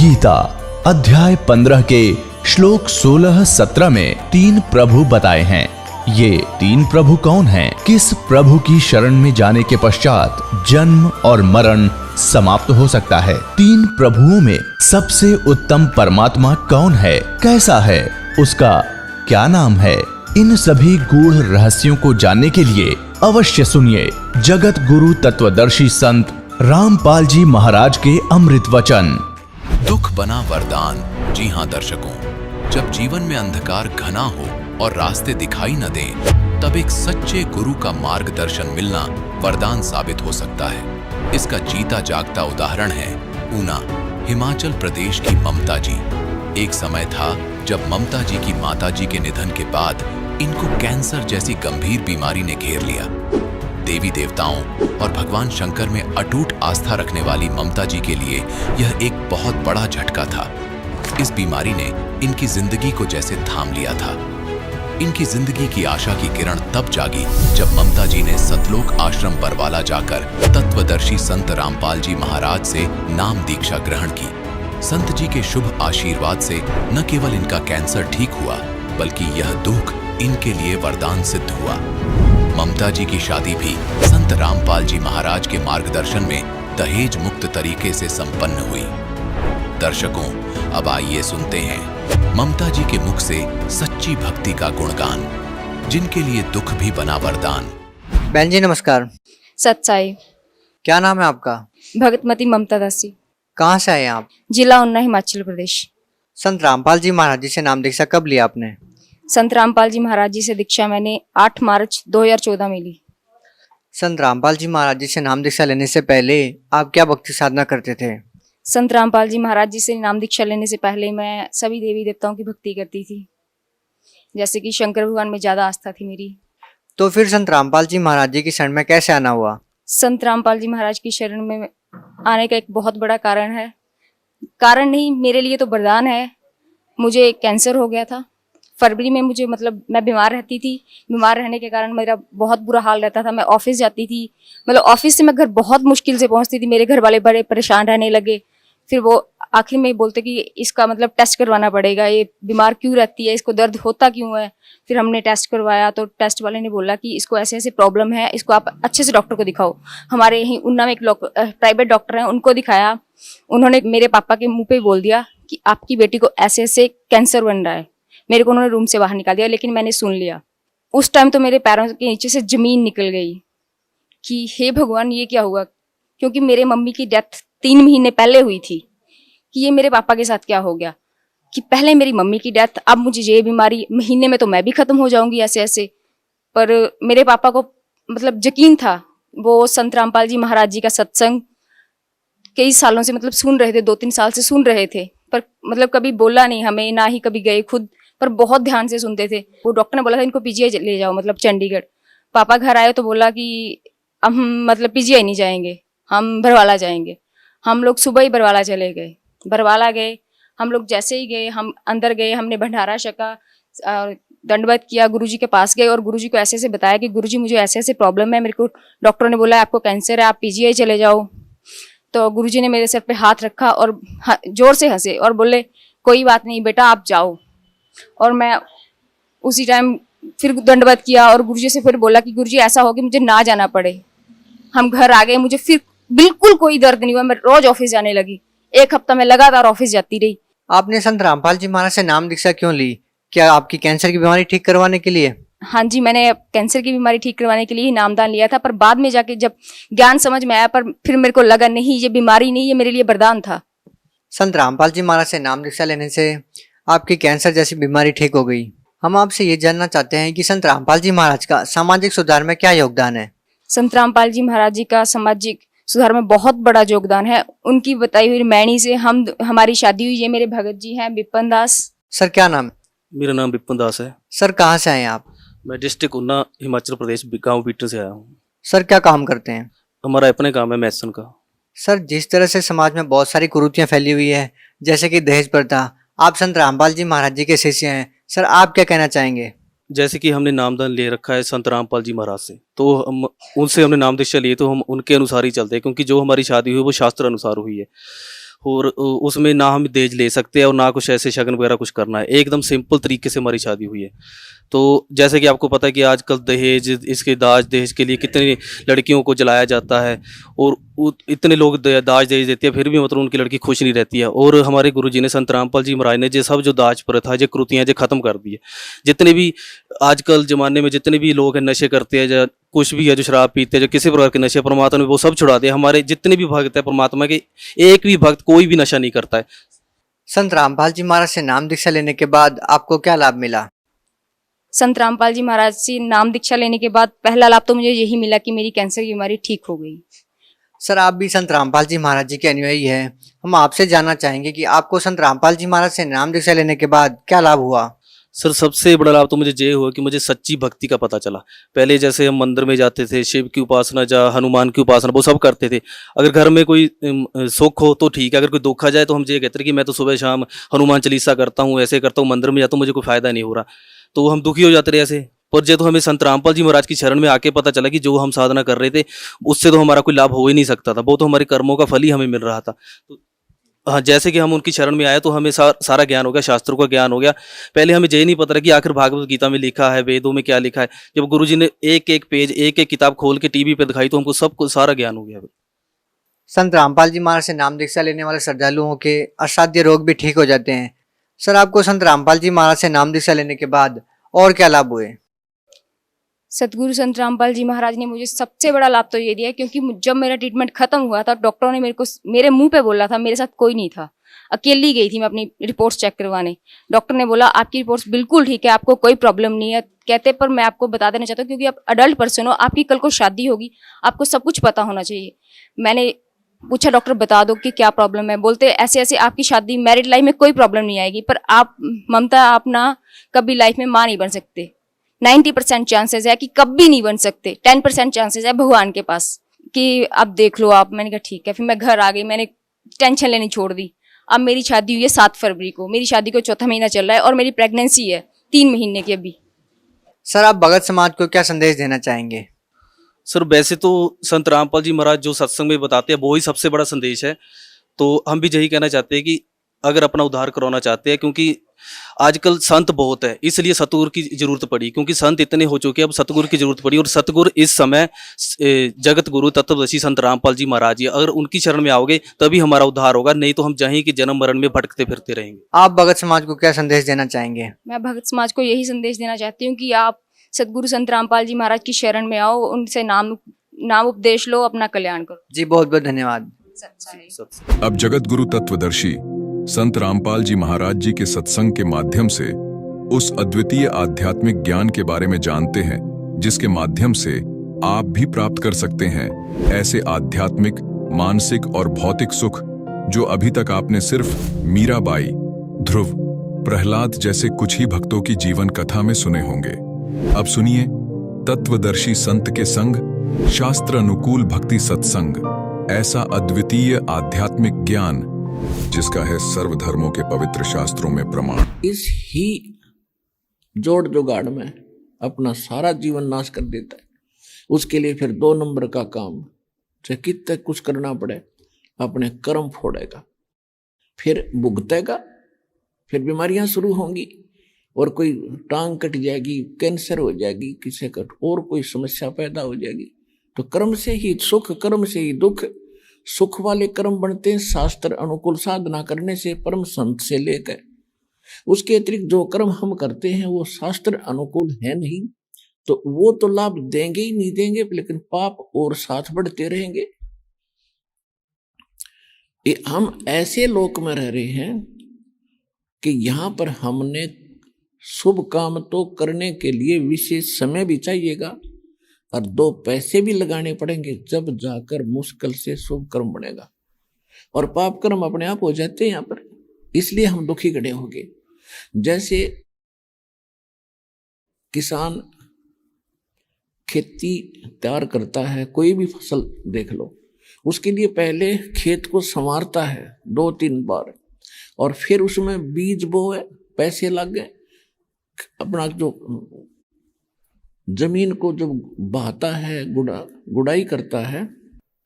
गीता अध्याय 15 के श्लोक 16-17 में 3 प्रभु बताए हैं। ये 3 प्रभु कौन हैं? किस प्रभु की शरण में जाने के पश्चात जन्म और मरण समाप्त हो सकता है? 3 प्रभुओं में सबसे उत्तम परमात्मा कौन है? कैसा है? उसका क्या नाम है? इन सभी गूढ़ रहस्यों को जानने के लिए अवश्य सुनिए जगत गुरु तत्वदर्शी संत रामपाल जी महाराज के अमृत वचन। दुख बना वरदान। जी हाँ दर्शकों, जब जीवन में अंधकार घना हो और रास्ते दिखाई न दे, तब एक सच्चे गुरु का मार्गदर्शन मिलना वरदान साबित हो सकता है। इसका जीता जागता उदाहरण है ऊना, हिमाचल प्रदेश की ममता जी। एक समय था जब ममता जी की माता जी के निधन के बाद इनको कैंसर जैसी गंभीर बीमारी ने घेर लिया। देवी देवताओं और भगवान शंकर में अटूट आस्था रखने वाली ममता जी के लिए यह एक बहुत बड़ा झटका था। इस बीमारी ने इनकी जिंदगी को जैसे थाम लिया था। इनकी जिंदगी की आशा की किरण तब जागी जब ममता जी ने सतलोक आश्रम बरवाला जाकर तत्वदर्शी संत रामपाल जी महाराज से नाम दीक्षा ग्रहण की। संत जी के शुभ आशीर्वाद से न केवल इनका कैंसर ठीक हुआ, बल्कि यह दुख इनके लिए वरदान सिद्ध हुआ। ममता जी की शादी भी संत रामपाल जी महाराज के मार्गदर्शन में दहेज मुक्त तरीके से संपन्न हुई। दर्शकों, अब आइए सुनते हैं ममता जी के मुख से सच्ची भक्ति का गुणगान, जिनके लिए दुख भी बना वरदान। बहन जी नमस्कार। सच्चाई। क्या नाम है आपका? भगतमती ममता दासी। कहाँ से आए हैं आप? जिला ऊना, हिमाचल प्रदेश। संत रामपाल जी महाराज जी से नाम दीक्षा कब लिया आपने? संत रामपाल जी महाराज जी से दीक्षा मैंने 8 मार्च 2014 में ली। संत रामपाल जी महाराज जी से नाम दीक्षा लेने से पहले आप क्या भक्ति साधना करते थे? संत रामपाल जी महाराज जी से नाम दीक्षा लेने से पहले मैं सभी देवी देवताओं की भक्ति करती थी, जैसे कि शंकर भगवान में ज्यादा आस्था थी मेरी। तो फिर संत रामपाल जी महाराज जी की शरण में कैसे आना हुआ? संत रामपाल जी महाराज की शरण में आने का एक बहुत बड़ा कारण है, कारण नहीं मेरे लिए तो वरदान है। मुझे कैंसर हो गया था फरवरी में। मुझे मैं बीमार रहती थी। बीमार रहने के कारण मेरा बहुत बुरा हाल रहता था। मैं ऑफिस जाती थी, ऑफिस से मैं घर बहुत मुश्किल से पहुंचती थी। मेरे घर वाले बड़े परेशान रहने लगे। फिर वो आखिर में बोलते कि इसका टेस्ट करवाना पड़ेगा, ये बीमार क्यों रहती है, इसको दर्द होता क्यों है। फिर हमने टेस्ट करवाया तो टेस्ट वाले ने बोला कि इसको ऐसे ऐसे प्रॉब्लम है, इसको आप अच्छे से डॉक्टर को दिखाओ। हमारे यहीं उन्ना में एक प्राइवेट डॉक्टर हैं, उनको दिखाया। उन्होंने मेरे पापा के मुंह पे बोल दिया कि आपकी बेटी को ऐसे ऐसे कैंसर बन रहा है। मेरे को उन्होंने रूम से बाहर निकाल दिया, लेकिन मैंने सुन लिया। उस टाइम तो मेरे पैरों के नीचे से जमीन निकल गई कि हे भगवान ये क्या हुआ, क्योंकि मेरे मम्मी की डेथ 3 महीने पहले हुई थी। कि ये मेरे पापा के साथ क्या हो गया कि पहले मेरी मम्मी की डेथ, अब मुझे ये बीमारी, महीने में तो मैं भी खत्म हो जाऊंगी ऐसे ऐसे। पर मेरे पापा को यकीन था। वो संत रामपाल जी महाराज जी का सत्संग कई सालों से सुन रहे थे, 2-3 साल से सुन रहे थे, पर कभी बोला नहीं हमें, ना ही कभी गए खुद, पर बहुत ध्यान से सुनते थे। वो डॉक्टर ने बोला था इनको पीजीआई ले जाओ, चंडीगढ़। पापा घर आए तो बोला कि हम पीजीआई नहीं जाएंगे, हम बरवाला जाएंगे। हम लोग सुबह ही बरवाला चले गए। बरवाला गए, हम लोग जैसे ही गए, हम अंदर गए, हमने भंडारा छका और दंडवत किया, गुरुजी के पास गए और गुरुजी को ऐसे ऐसे बताया कि गुरुजी मुझे ऐसे ऐसे प्रॉब्लम है, मेरे को डॉक्टर ने बोला आपको कैंसर है, आप पीजीआई चले जाओ। तो गुरुजी ने मेरे सर पे हाथ रखा और जोर से हंसे और बोले कोई बात नहीं बेटा, आप जाओ। और मैं उसी टाइम फिर दंडवत किया और गुरुजी से फिर बोला कि गुरुजी ऐसा हो कि मुझे ना जाना पड़े। हम घर आ गए, मुझे फिर बिल्कुल कोई दर्द नहीं हुआ। मैं रोज ऑफिस जाने लगी। 1 हफ्ता मैं लगातार ऑफिस जाती रही। आपने संत रामपाल जी महाराज से नाम दीक्षा क्यों ली? क्या आपकी कैंसर की बीमारी ठीक करवाने के लिए? हाँ जी, मैंने कैंसर की बीमारी ठीक करवाने के लिए ही नामदान लिया था, पर बाद में जाके जब ज्ञान समझ में आया, पर फिर मेरे को लगा नहीं ये बीमारी नहीं, ये मेरे लिए वरदान था। संत रामपाल जी महाराज से नाम दीक्षा लेने से आपकी कैंसर जैसी बीमारी ठीक हो गई। हम आपसे ये जानना चाहते हैं कि संत रामपाल जी महाराज का सामाजिक सुधार में क्या योगदान है? संत रामपाल जी महाराज जी का सामाजिक सुधार में बहुत बड़ा योगदान है। उनकी बताई हुई मैणी से हमारी शादी हुई। ये मेरे भगत जी हैं, विपिन दास। सर क्या नाम है? मेरा नाम विपिन दास है। सर कहाँ से आए हैं आप? मैं डिस्ट्रिक्ट ऊना, हिमाचल प्रदेश, गांव बीटर से आया हूँ। सर क्या काम करते हैं? हमारा अपने काम है मैसन का। सर जिस तरह से समाज में बहुत सारी कुरीतियां फैली हुई है, जैसे कि दहेज प्रथा, आप संत रामपाल जी महाराज जी के शिष्य हैं, सर आप क्या कहना चाहेंगे? जैसे कि हमने नामदान ले रखा है संत रामपाल जी महाराज से, तो हम उनसे हमने नाम दीक्षा लिए, तो हम उनके अनुसार ही चलते हैं, क्योंकि जो हमारी शादी हुई वो शास्त्र अनुसार हुई है। और उसमें ना हम दहेज ले सकते हैं और ना कुछ ऐसे शगन वगैरह कुछ करना है। एकदम सिंपल तरीके से हमारी शादी हुई है। तो जैसे कि आपको पता है कि आजकल दहेज, इसके दाज दहेज के लिए कितनी लड़कियों को जलाया जाता है और इतने लोग दाज दहेज देते हैं, फिर भी मतलब उनकी लड़की खुश नहीं रहती है। और हमारे गुरुजी ने, संत रामपाल जी महाराज ने, ये सब जो दाज प्रथा, जो कृतियाँ जो खत्म कर दी है। जितने भी आजकल ज़माने में जितने भी लोग हैं नशे करते हैं, या कुछ भी है जो शराब पीते हैं, जो किसी प्रकार के नशे, परमात्मा ने वो सब छुड़ा दिया। हमारे जितने भी भक्त है परमात्मा के, एक भी भक्त कोई भी नशा नहीं करता है। संत रामपाल जी महाराज से नाम दीक्षा लेने के बाद आपको क्या लाभ मिला? संत रामपाल जी महाराज से नाम दीक्षा लेने के बाद पहला लाभ तो मुझे यही मिला कि मेरी कैंसर की बीमारी ठीक हो गई। सर, आप भी संत रामपाल जी महाराज जी के अनुयायी हैं। हम आपसे जानना चाहेंगे कि आपको संत रामपाल जी महाराज से नाम दीक्षा लेने के बाद क्या लाभ हुआ? सर, सबसे बड़ा लाभ तो मुझे ये हुआ कि मुझे सच्ची भक्ति का पता चला। पहले जैसे हम मंदिर में जाते थे, शिव की उपासना या हनुमान की उपासना वो सब करते थे। अगर घर में कोई सुख हो तो ठीक है, अगर कोई दुख आ जाए तो हम ये कहते थे कि मैं तो सुबह शाम हनुमान चालीसा करता हूँ, ऐसे करता हूँ, मंदिर में जाता हूँ, मुझे कोई फायदा नहीं हो रहा, तो हम दुखी हो जाते रहे ऐसे। पर जब तो हमें संत रामपाल जी महाराज की शरण में आके पता चला कि जो हम साधना कर रहे थे उससे तो हमारा कोई लाभ हो ही नहीं सकता था, वो तो हमारे कर्मों का फल ही हमें मिल रहा था। तो हाँ, जैसे कि हम उनकी शरण में आए तो हमें सारा ज्ञान हो गया, शास्त्रों का ज्ञान हो गया। पहले हमें यही नहीं पता था कि आखिर भागवत गीता में लिखा है, वेदों में क्या लिखा है। जब गुरुजी ने एक एक पेज, एक एक किताब खोल के टीवी पे दिखाई तो हमको सब कुछ सारा ज्ञान हो गया। संत रामपाल जी महाराज से नाम दीक्षा लेने वाले श्रद्धालुओं के असाध्य रोग भी ठीक हो जाते हैं। सर, आपको संत रामपाल जी महाराज से नाम दीक्षा लेने के बाद और क्या लाभ हुए? सतगुरु संत रामपाल जी महाराज ने मुझे सबसे बड़ा लाभ तो ये दिया, क्योंकि जब मेरा ट्रीटमेंट खत्म हुआ था, डॉक्टरों ने मेरे मुंह पे बोला था, मेरे साथ कोई नहीं था, अकेली गई थी मैं अपनी रिपोर्ट्स चेक करवाने। डॉक्टर ने बोला आपकी रिपोर्ट्स बिल्कुल ठीक है, आपको कोई प्रॉब्लम नहीं है। कहते पर मैं आपको बता देना चाहता हूँ, क्योंकि आप अडल्ट पर्सन हो, आपकी कल को शादी होगी, आपको सब कुछ पता होना चाहिए। मैंने पूछा डॉक्टर बता दो कि क्या प्रॉब्लम है। बोलते ऐसे ऐसे आपकी शादी, मैरिड लाइफ में कोई प्रॉब्लम नहीं आएगी, पर आप ममता, आप ना कभी लाइफ में माँ नहीं बन सकते। 90% चांसेस है कि कभी नहीं बन सकते। 10% चांसेस है भगवान के पास कि अब देख लो आप। मैंने कहा ठीक है। फिर मैं घर आ गई, मैंने टेंशन लेनी छोड़ दी। अब मेरी शादी हुई है 7 फरवरी को, मेरी शादी को 4था महीना चल रहा है और मेरी प्रेगनेंसी है 3 महीने की अभी। सर, आप भगत समाज को क्या संदेश देना चाहेंगे? सर, वैसे तो संत रामपाल जी महाराज जो सत्संग में बताते हैं वो ही सबसे बड़ा संदेश है। तो हम भी यही कहना चाहते हैं कि अगर अपना उद्धार करवाना चाहते हैं, क्योंकि आजकल संत बहुत है, इसलिए सतगुरु की जरूरत पड़ी, क्योंकि संत इतने हो चुके हैं, अब सतगुरु की जरूरत पड़ी। और सतगुरु इस समय जगत गुरु तत्वदर्शी संत रामपाल जी महाराज जी, अगर उनकी शरण में आओगे तभी हमारा उद्धार होगा, नहीं तो हम जहीं की जन्म मरण में भटकते फिरते रहेंगे। आप भगत समाज को क्या संदेश देना चाहेंगे? मैं भगत समाज को यही संदेश देना चाहती हूँ कि आप सतगुरु संत रामपाल जी महाराज की शरण में आओ, उनसे नाम उपदेश लो, अपना कल्याण करो। जी, बहुत बहुत धन्यवाद। अब जगत गुरु तत्वदर्शी संत रामपाल जी महाराज जी के सत्संग के माध्यम से उस अद्वितीय आध्यात्मिक ज्ञान के बारे में जानते हैं जिसके माध्यम से आप भी प्राप्त कर सकते हैं ऐसे आध्यात्मिक, मानसिक और भौतिक सुख जो अभी तक आपने सिर्फ मीराबाई, ध्रुव, प्रहलाद जैसे कुछ ही भक्तों की जीवन कथा में सुने होंगे। अब सुनिए तत्वदर्शी संत के संग शास्त्र अनुकूल भक्ति सत्संग, ऐसा अद्वितीय आध्यात्मिक ज्ञान जिसका है सर्वधर्मों के पवित्र शास्त्रों में प्रमाण। इस ही जोड़ जुगाड़ में अपना सारा जीवन नाश कर देता है। उसके लिए फिर 2 नंबर का काम, चाहे कितने कुछ करना पड़े, अपने कर्म फोड़ेगा, फिर भुगतेगा, फिर बीमारियां शुरू होंगी और कोई टांग कट जाएगी, कैंसर हो जाएगी, किसी का और कोई समस्या पैदा हो जाएगी। तो कर्म से ही सुख, कर्म से ही दुख। सुख वाले कर्म बनते हैं शास्त्र अनुकूल साधना करने से, परम संत से लेकर। उसके अतिरिक्त जो कर्म हम करते हैं वो शास्त्र अनुकूल है नहीं, तो वो तो लाभ देंगे ही नहीं देंगे, लेकिन पाप और साथ बढ़ते रहेंगे। हम ऐसे लोक में रह रहे हैं कि यहाँ पर हमने शुभ काम तो करने के लिए विशेष समय भी चाहिएगा और 2 पैसे भी लगाने पड़ेंगे, जब जाकर मुश्किल से शुभ कर्म बनेगा। और पाप कर्म अपने आप हो जाते हैं यहाँ पर, इसलिए हम दुखी खड़े होंगे। जैसे किसान खेती तैयार करता है, कोई भी फसल देख लो, उसके लिए पहले खेत को संवारता है 2-3 बार, और फिर उसमें बीज बोए, पैसे लग गए, अपना जो जमीन को जब बहाता है, गुड़ाई करता है।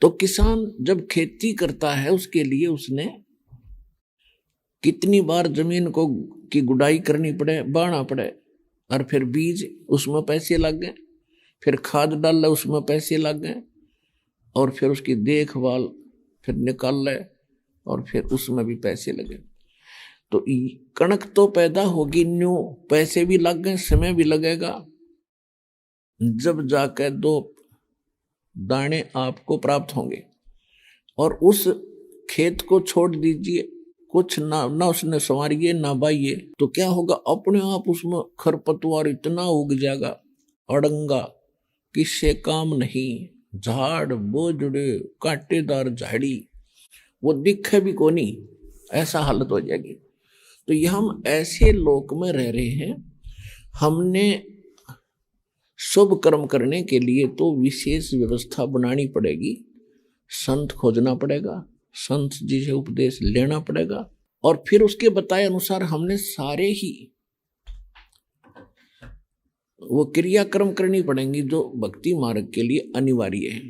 तो किसान जब खेती करता है उसके लिए उसने कितनी बार जमीन को की गुड़ाई करनी पड़े, बाना पड़े, और फिर बीज उसमें पैसे लग गए, फिर खाद डाल उसमें पैसे लग गए, और फिर उसकी देखभाल फिर निकाल ले, और फिर उसमें भी पैसे लगे। तो कणक तो पैदा होगी न्यू, पैसे भी लग गए, समय भी लगेगा, जब जाकर 2 दाने आपको प्राप्त होंगे। और उस खेत को छोड़ दीजिए, कुछ ना उसने संवारिए ना बाइए, तो क्या होगा, अपने आप उसमें खरपतवार इतना उग जाएगा, अड़ंगा किससे काम नहीं, झाड़ बोझड़े कांटेदार झाड़ी, वो दिखे भी को नहीं, ऐसा हालत हो जाएगी। तो ये हम ऐसे लोक में रह रहे हैं। हमने शुभ कर्म करने के लिए तो विशेष व्यवस्था बनानी पड़ेगी, संत खोजना पड़ेगा, संत जी से उपदेश लेना पड़ेगा, और फिर उसके बताए अनुसार हमने सारे ही वो क्रियाक्रम करनी पड़ेंगी जो भक्ति मार्ग के लिए अनिवार्य है।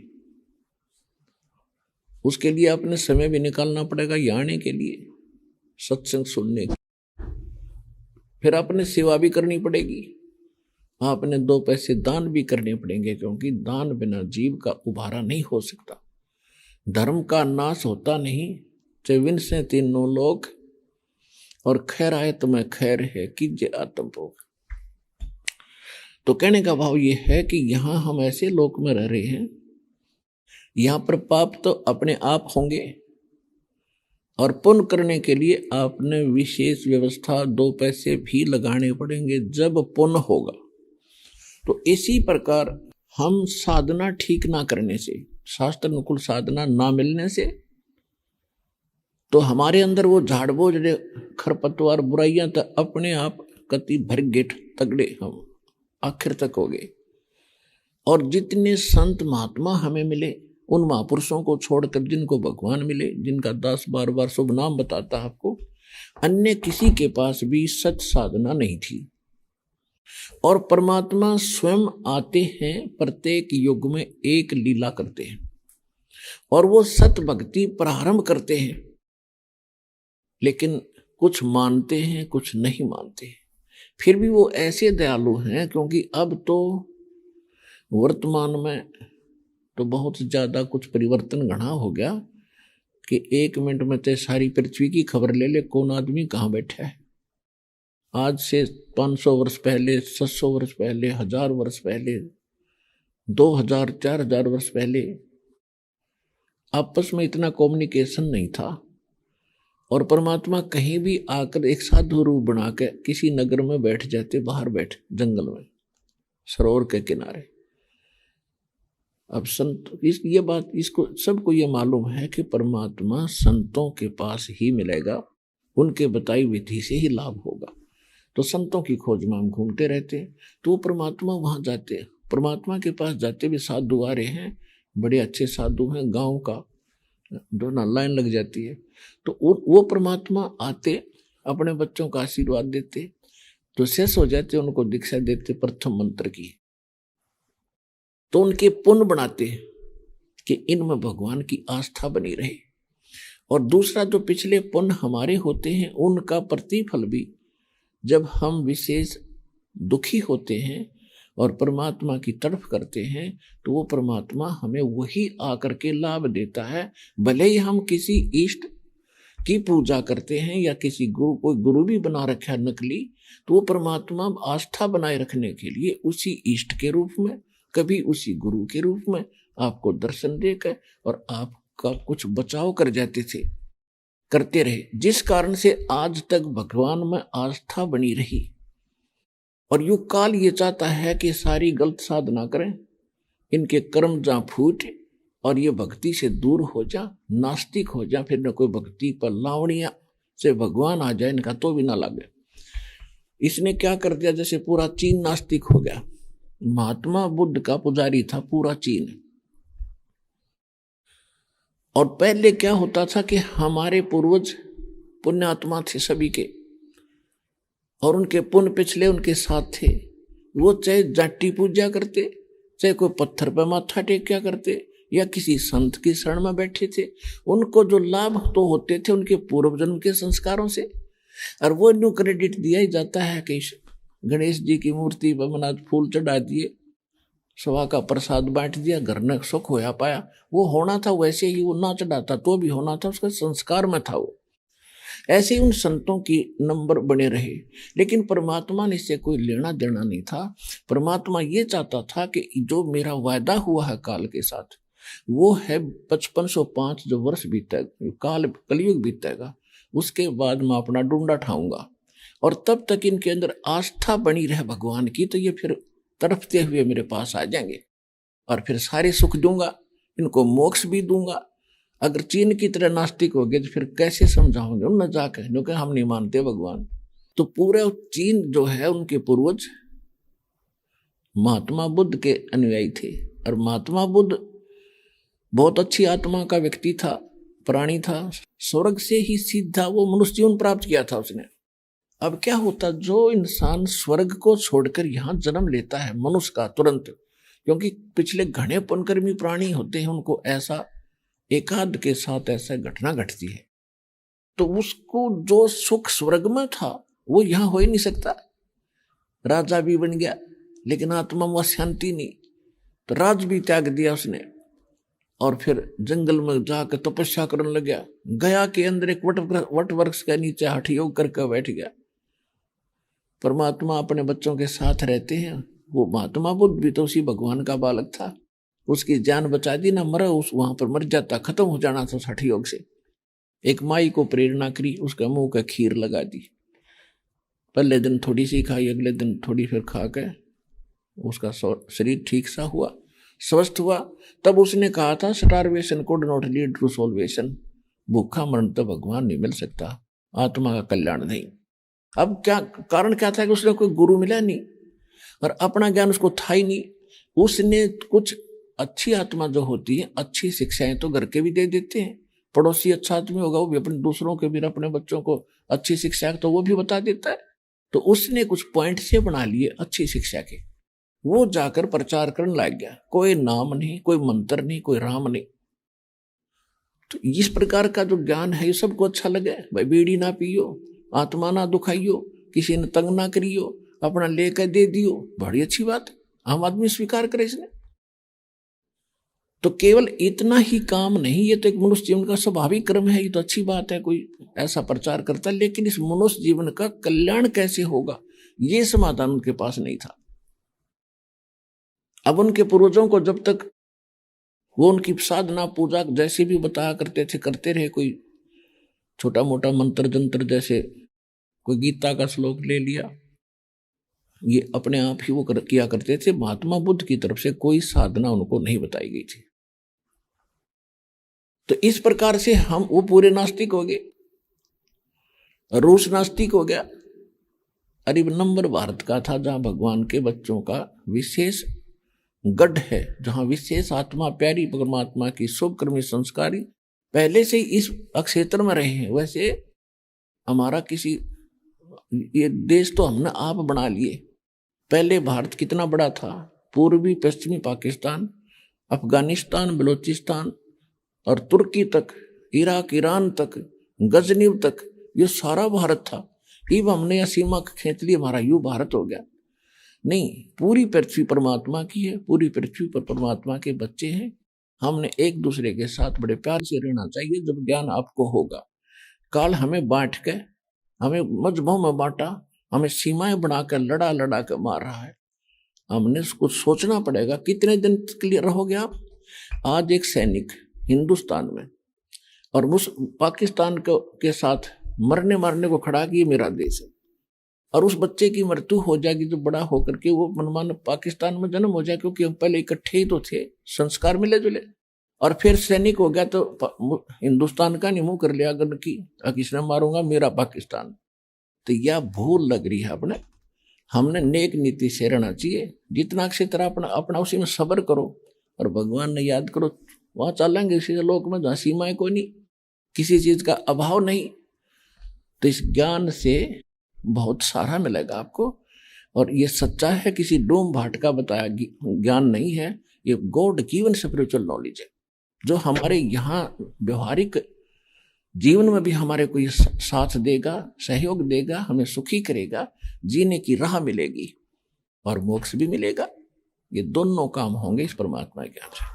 उसके लिए अपने समय भी निकालना पड़ेगा यहाँ आने के लिए, सत्संग सुनने की। फिर अपने सेवा भी करनी पड़ेगी, आपने 2 पैसे दान भी करने पड़ेंगे, क्योंकि दान बिना जीव का उभारा नहीं हो सकता। धर्म का नाश होता नहीं, चविन से 3 लोग, और खैर आए तुम्हें खैर है कीजिए आत्मभोग। तो कहने का भाव ये है कि यहाँ हम ऐसे लोक में रह रहे हैं, यहाँ पर पाप तो अपने आप होंगे, और पुण्य करने के लिए आपने विशेष व्यवस्था 2 पैसे भी लगाने पड़ेंगे जब पुण्य होगा। तो इसी प्रकार हम साधना ठीक ना करने से, शास्त्र अनुकूल साधना ना मिलने से, तो हमारे अंदर वो झाड़ बोझ खरपतवार बुराइयां तो अपने आप कति भरगिट तगड़े हम आखिर तक हो गए। और जितने संत महात्मा हमें मिले, उन महापुरुषों को छोड़कर जिनको भगवान मिले, जिनका दास बार बार शुभ नाम बताता है आपको, अन्य किसी के पास भी सच साधना नहीं थी। और परमात्मा स्वयं आते हैं, प्रत्येक युग में एक लीला करते हैं, और वो सत भक्ति प्रारंभ करते हैं, लेकिन कुछ मानते हैं कुछ नहीं मानते हैं। फिर भी वो ऐसे दयालु हैं, क्योंकि अब तो वर्तमान में तो बहुत ज्यादा कुछ परिवर्तन घना हो गया कि 1 मिनट में तो सारी पृथ्वी की खबर ले ले कौन आदमी कहाँ बैठा है। आज से 500 वर्ष पहले, 700 वर्ष पहले, 1000 वर्ष पहले, 2000 4000 वर्ष पहले आपस में इतना कम्युनिकेशन नहीं था, और परमात्मा कहीं भी आकर एक साधु रूप बना के किसी नगर में बैठ जाते, बाहर बैठ जंगल में सरोवर के किनारे। अब संत ये बात इसको सबको ये मालूम है कि परमात्मा संतों के पास ही मिलेगा, उनके बताई विधि से ही लाभ होगा। तो संतों की खोज में हम घूमते रहते हैं, तो वो परमात्मा वहां जाते हैं, परमात्मा के पास जाते भी साधु आ रहे हैं, बड़े अच्छे साधु हैं, गांव का जो ना लाइन लग जाती है, तो वो परमात्मा आते, अपने बच्चों का आशीर्वाद देते, तो शेष हो जाते, उनको दीक्षा देते प्रथम मंत्र की, तो उनके पुण्य बनाते कि इनमें भगवान की आस्था बनी रहे। और दूसरा जो पिछले पुण्य हमारे होते हैं, उनका प्रतिफल भी जब हम विशेष दुखी होते हैं और परमात्मा की तड़फ करते हैं, तो वो परमात्मा हमें वही आकर के लाभ देता है। भले ही हम किसी इष्ट की पूजा करते हैं या किसी गुरु, कोई गुरु भी बना रखा है नकली, तो वो परमात्मा आस्था बनाए रखने के लिए उसी इष्ट के रूप में, कभी उसी गुरु के रूप में आपको दर्शन देकर और आपका कुछ बचाव कर जाते थे, करते रहे, जिस कारण से आज तक भगवान में आस्था बनी रही। और युग काल ये चाहता है कि सारी गलत साधना करें, इनके कर्म जहाँ फूटे और ये भक्ति से दूर हो जा, नास्तिक हो जा, फिर न कोई भक्ति पर लावणिया से भगवान आ जाए इनका तो भी ना लगे। इसने क्या कर दिया, जैसे पूरा चीन नास्तिक हो गया। महात्मा बुद्ध का पुजारी था पूरा चीन। और पहले क्या होता था कि हमारे पूर्वज पुण्यात्मा थे सभी के, और उनके पुण्य पिछले उनके साथ थे। वो चाहे जाटी पूजा करते, चाहे कोई पत्थर पर माथा टेक करते, या किसी संत की शरण में बैठे थे, उनको जो लाभ तो होते थे उनके पूर्व जन्म के संस्कारों से, और वो न्यू क्रेडिट दिया ही जाता है कि गणेश जी की मूर्ति पर मना फूल चढ़ा दिए, सवा का प्रसाद बांट दिया, घर ने सुख होया पाया। वो होना था वैसे ही, वो ना चढ़ाता तो भी होना था, उसका संस्कार में था वो। ऐसे ही उन संतों की नंबर बने रहे, लेकिन परमात्मा ने इससे कोई लेना देना नहीं था। परमात्मा ये चाहता था कि जो मेरा वायदा हुआ है काल के साथ, वो है 5505 जो वर्ष बीतेगा, काल कलयुग बीतेगा, उसके बाद मैं अपना डूंडा ठाऊंगा, और तब तक इनके अंदर आस्था बनी रहे भगवान की, तो ये फिर तड़पते हुए मेरे पास आ जाएंगे, और फिर सारे सुख दूंगा, इनको मोक्ष भी दूंगा। अगर चीन की तरह नास्तिक हो गए तो फिर कैसे समझाओगे उन न जाकर, क्योंकि हम नहीं मानते भगवान। तो पूरा चीन जो है, उनके पूर्वज महात्मा बुद्ध के अनुयायी थे, और महात्मा बुद्ध बहुत अच्छी आत्मा का व्यक्ति था, प्राणी था, स्वर्ग से ही सीधा वो मनुष्य जीवन प्राप्त किया था उसने। अब क्या होता, जो इंसान स्वर्ग को छोड़कर यहाँ जन्म लेता है मनुष्य का तुरंत, क्योंकि पिछले घने पुण्यकर्मी प्राणी होते हैं, उनको ऐसा एकाध के साथ ऐसा घटना घटती है, तो उसको जो सुख स्वर्ग में था वो यहाँ हो ही नहीं सकता। राजा भी बन गया लेकिन आत्मा में शांति नहीं, तो राज भी त्याग दिया उसने, और फिर जंगल में जाकर तपस्या करने लग गया। गया के अंदर एक वट वृक्ष के नीचे हठ योग करके बैठ गया। परमात्मा अपने बच्चों के साथ रहते हैं। वो महात्मा बुद्ध भी तो उसी भगवान का बालक था, उसकी जान बचा दी ना, मरा उस वहां पर मर जाता, खत्म हो जाना था हठ योग से। एक माई को प्रेरणा करी, उसका मुंह का खीर लगा दी, पहले दिन थोड़ी सी खाई, अगले दिन थोड़ी, फिर खा के उसका शरीर ठीक सा हुआ, स्वस्थ हुआ। तब उसने कहा था, starvation could not lead to salvation, भूखा मरण तो भगवान नहीं मिल सकता, आत्मा का कल्याण नहीं। अब क्या कारण क्या था कि उसने कोई गुरु मिला नहीं, और अपना ज्ञान उसको था ही नहीं। उसने कुछ अच्छी आत्मा जो होती है, अच्छी शिक्षाएं तो घर के भी दे देते हैं, पड़ोसी अच्छा आदमी होगा वो भी अपने दूसरों के भी, अपने बच्चों को अच्छी शिक्षा तो वो भी बता देता है। तो उसने कुछ पॉइंट से बना लिए अच्छी शिक्षा के, वो जाकर प्रचार करने लग गया। कोई नाम नहीं, कोई मंत्र नहीं, कोई राम नहीं। तो इस प्रकार का जो ज्ञान है ये सबको अच्छा लगे। भाई बीड़ी ना पियो, आत्मा ना दुखाइयो, किसी ने तंग ना करियो, अपना लेकर दे दियो, बड़ी अच्छी बात है, आम आदमी स्वीकार करे इसने। तो केवल इतना ही काम नहीं, ये तो एक मनुष्य जीवन का स्वाभाविक क्रम है, ये तो अच्छी बात है, कोई ऐसा प्रचार करता है, लेकिन इस मनुष्य जीवन का कल्याण कैसे होगा ये समाधान उनके पास नहीं था। अब उनके पूर्वजों को जब तक वो उनकी साधना पूजा जैसे भी बताया करते थे, करते रहे, कोई छोटा मोटा मंत्र जंत्र, जैसे कोई गीता का श्लोक ले लिया, ये अपने आप ही वो किया करते थे। महात्मा बुद्ध की तरफ से कोई साधना उनको नहीं बताई गई थी। तो इस प्रकार से हम वो पूरे नास्तिक हो गए, रूस नास्तिक हो गया। अरब नंबर भारत का था, जहां भगवान के बच्चों का विशेष गढ़ है, जहां विशेष आत्मा प्यारी परमात्मा की शुभकर्मी संस्कारी पहले से ही इस क्षेत्र में रहे हैं। वैसे हमारा किसी ये देश तो हमने आप बना लिए। पहले भारत कितना बड़ा था, पूर्वी पश्चिमी पाकिस्तान, अफगानिस्तान, बलूचिस्तान और तुर्की तक, इराक, ईरान तक, गजनीव तक, ये सारा भारत था। अब हमने यह सीमा खींच ली, हमारा यू भारत हो गया। नहीं, पूरी पृथ्वी परमात्मा की है, पूरी पृथ्वी पर परमात्मा के बच्चे हैं। हमने एक दूसरे के साथ बड़े प्यार से रहना चाहिए। जब ज्ञान आपको होगा, काल हमें बांट के, हमें मजहबों में बांटा, हमें सीमाएं बनाकर लड़ा लड़ा कर मार रहा है। हमने कुछ सोचना पड़ेगा, कितने दिन के लिए रहोगे आप। आज एक सैनिक हिंदुस्तान में और उस पाकिस्तान के साथ मरने मारने को खड़ा कि ये मेरा देश है, और उस बच्चे की मृत्यु हो जाएगी जो बड़ा होकर के वो मनमान पाकिस्तान में जन्म हो जाए, क्योंकि हम पहले इकट्ठे ही तो थे, संस्कार मिले जुले। और फिर सैनिक हो गया तो हिंदुस्तान का नहीं मुंह कर लिया अगर की किसने मारूंगा मेरा पाकिस्तान। तो यह भूल लग रही है अपने। हमने नेक नीति से रहना चाहिए, जितना अच्छी तरह अपना उसी में सब्र करो और भगवान ने याद करो, वहां चलेंगे इसी लोक में जहाँ सीमाएं कोई नहीं, किसी चीज का अभाव नहीं। तो इस ज्ञान से बहुत सारा मिलेगा आपको। और ये सच्चा है, किसी डोम भाट का बताया ज्ञान नहीं है, ये गॉड गिवन स्पिरिचुअल नॉलेज है, जो हमारे यहाँ व्यवहारिक जीवन में भी हमारे को ये साथ देगा, सहयोग देगा, हमें सुखी करेगा, जीने की राह मिलेगी और मोक्ष भी मिलेगा। ये दोनों काम होंगे इस परमात्मा ज्ञान से।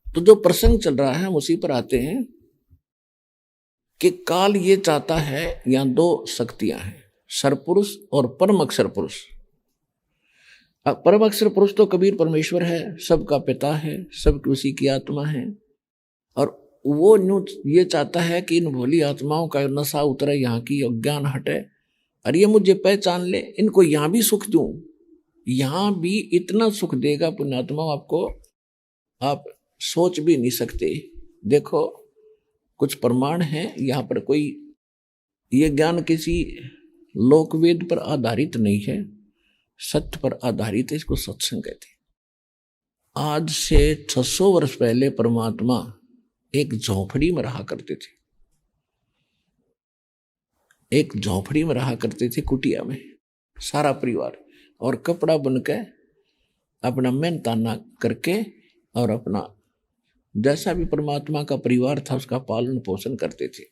तो जो प्रसंग चल रहा है हम उसी पर आते हैं कि काल ये चाहता है, यहाँ दो शक्तियां हैं, सरपुरुष और परम अक्षर पुरुष। परम अक्षर पुरुष तो कबीर परमेश्वर है, सबका पिता है, सबकी उसी की आत्मा है, और वो ये चाहता है कि इन भोली आत्माओं का नशा उतरे, यहाँ की अज्ञान हटे, और ये मुझे पहचान ले, इनको यहाँ भी सुख दूं, यहाँ भी इतना सुख देगा पुण्यात्मा आपको, आप सोच भी नहीं सकते। देखो कुछ प्रमाण है यहाँ पर, कोई ये ज्ञान किसी लोकवेद पर आधारित नहीं है, सत्य पर आधारित है, इसको सत्संग कहते हैं। आज से 600 वर्ष पहले परमात्मा एक झोपड़ी में रहा करते थे, एक झोपड़ी में रहा करते थे, कुटिया में, सारा परिवार, और कपड़ा बुनके अपना मेहनताना करके और अपना जैसा भी परमात्मा का परिवार था उसका पालन पोषण करते थे।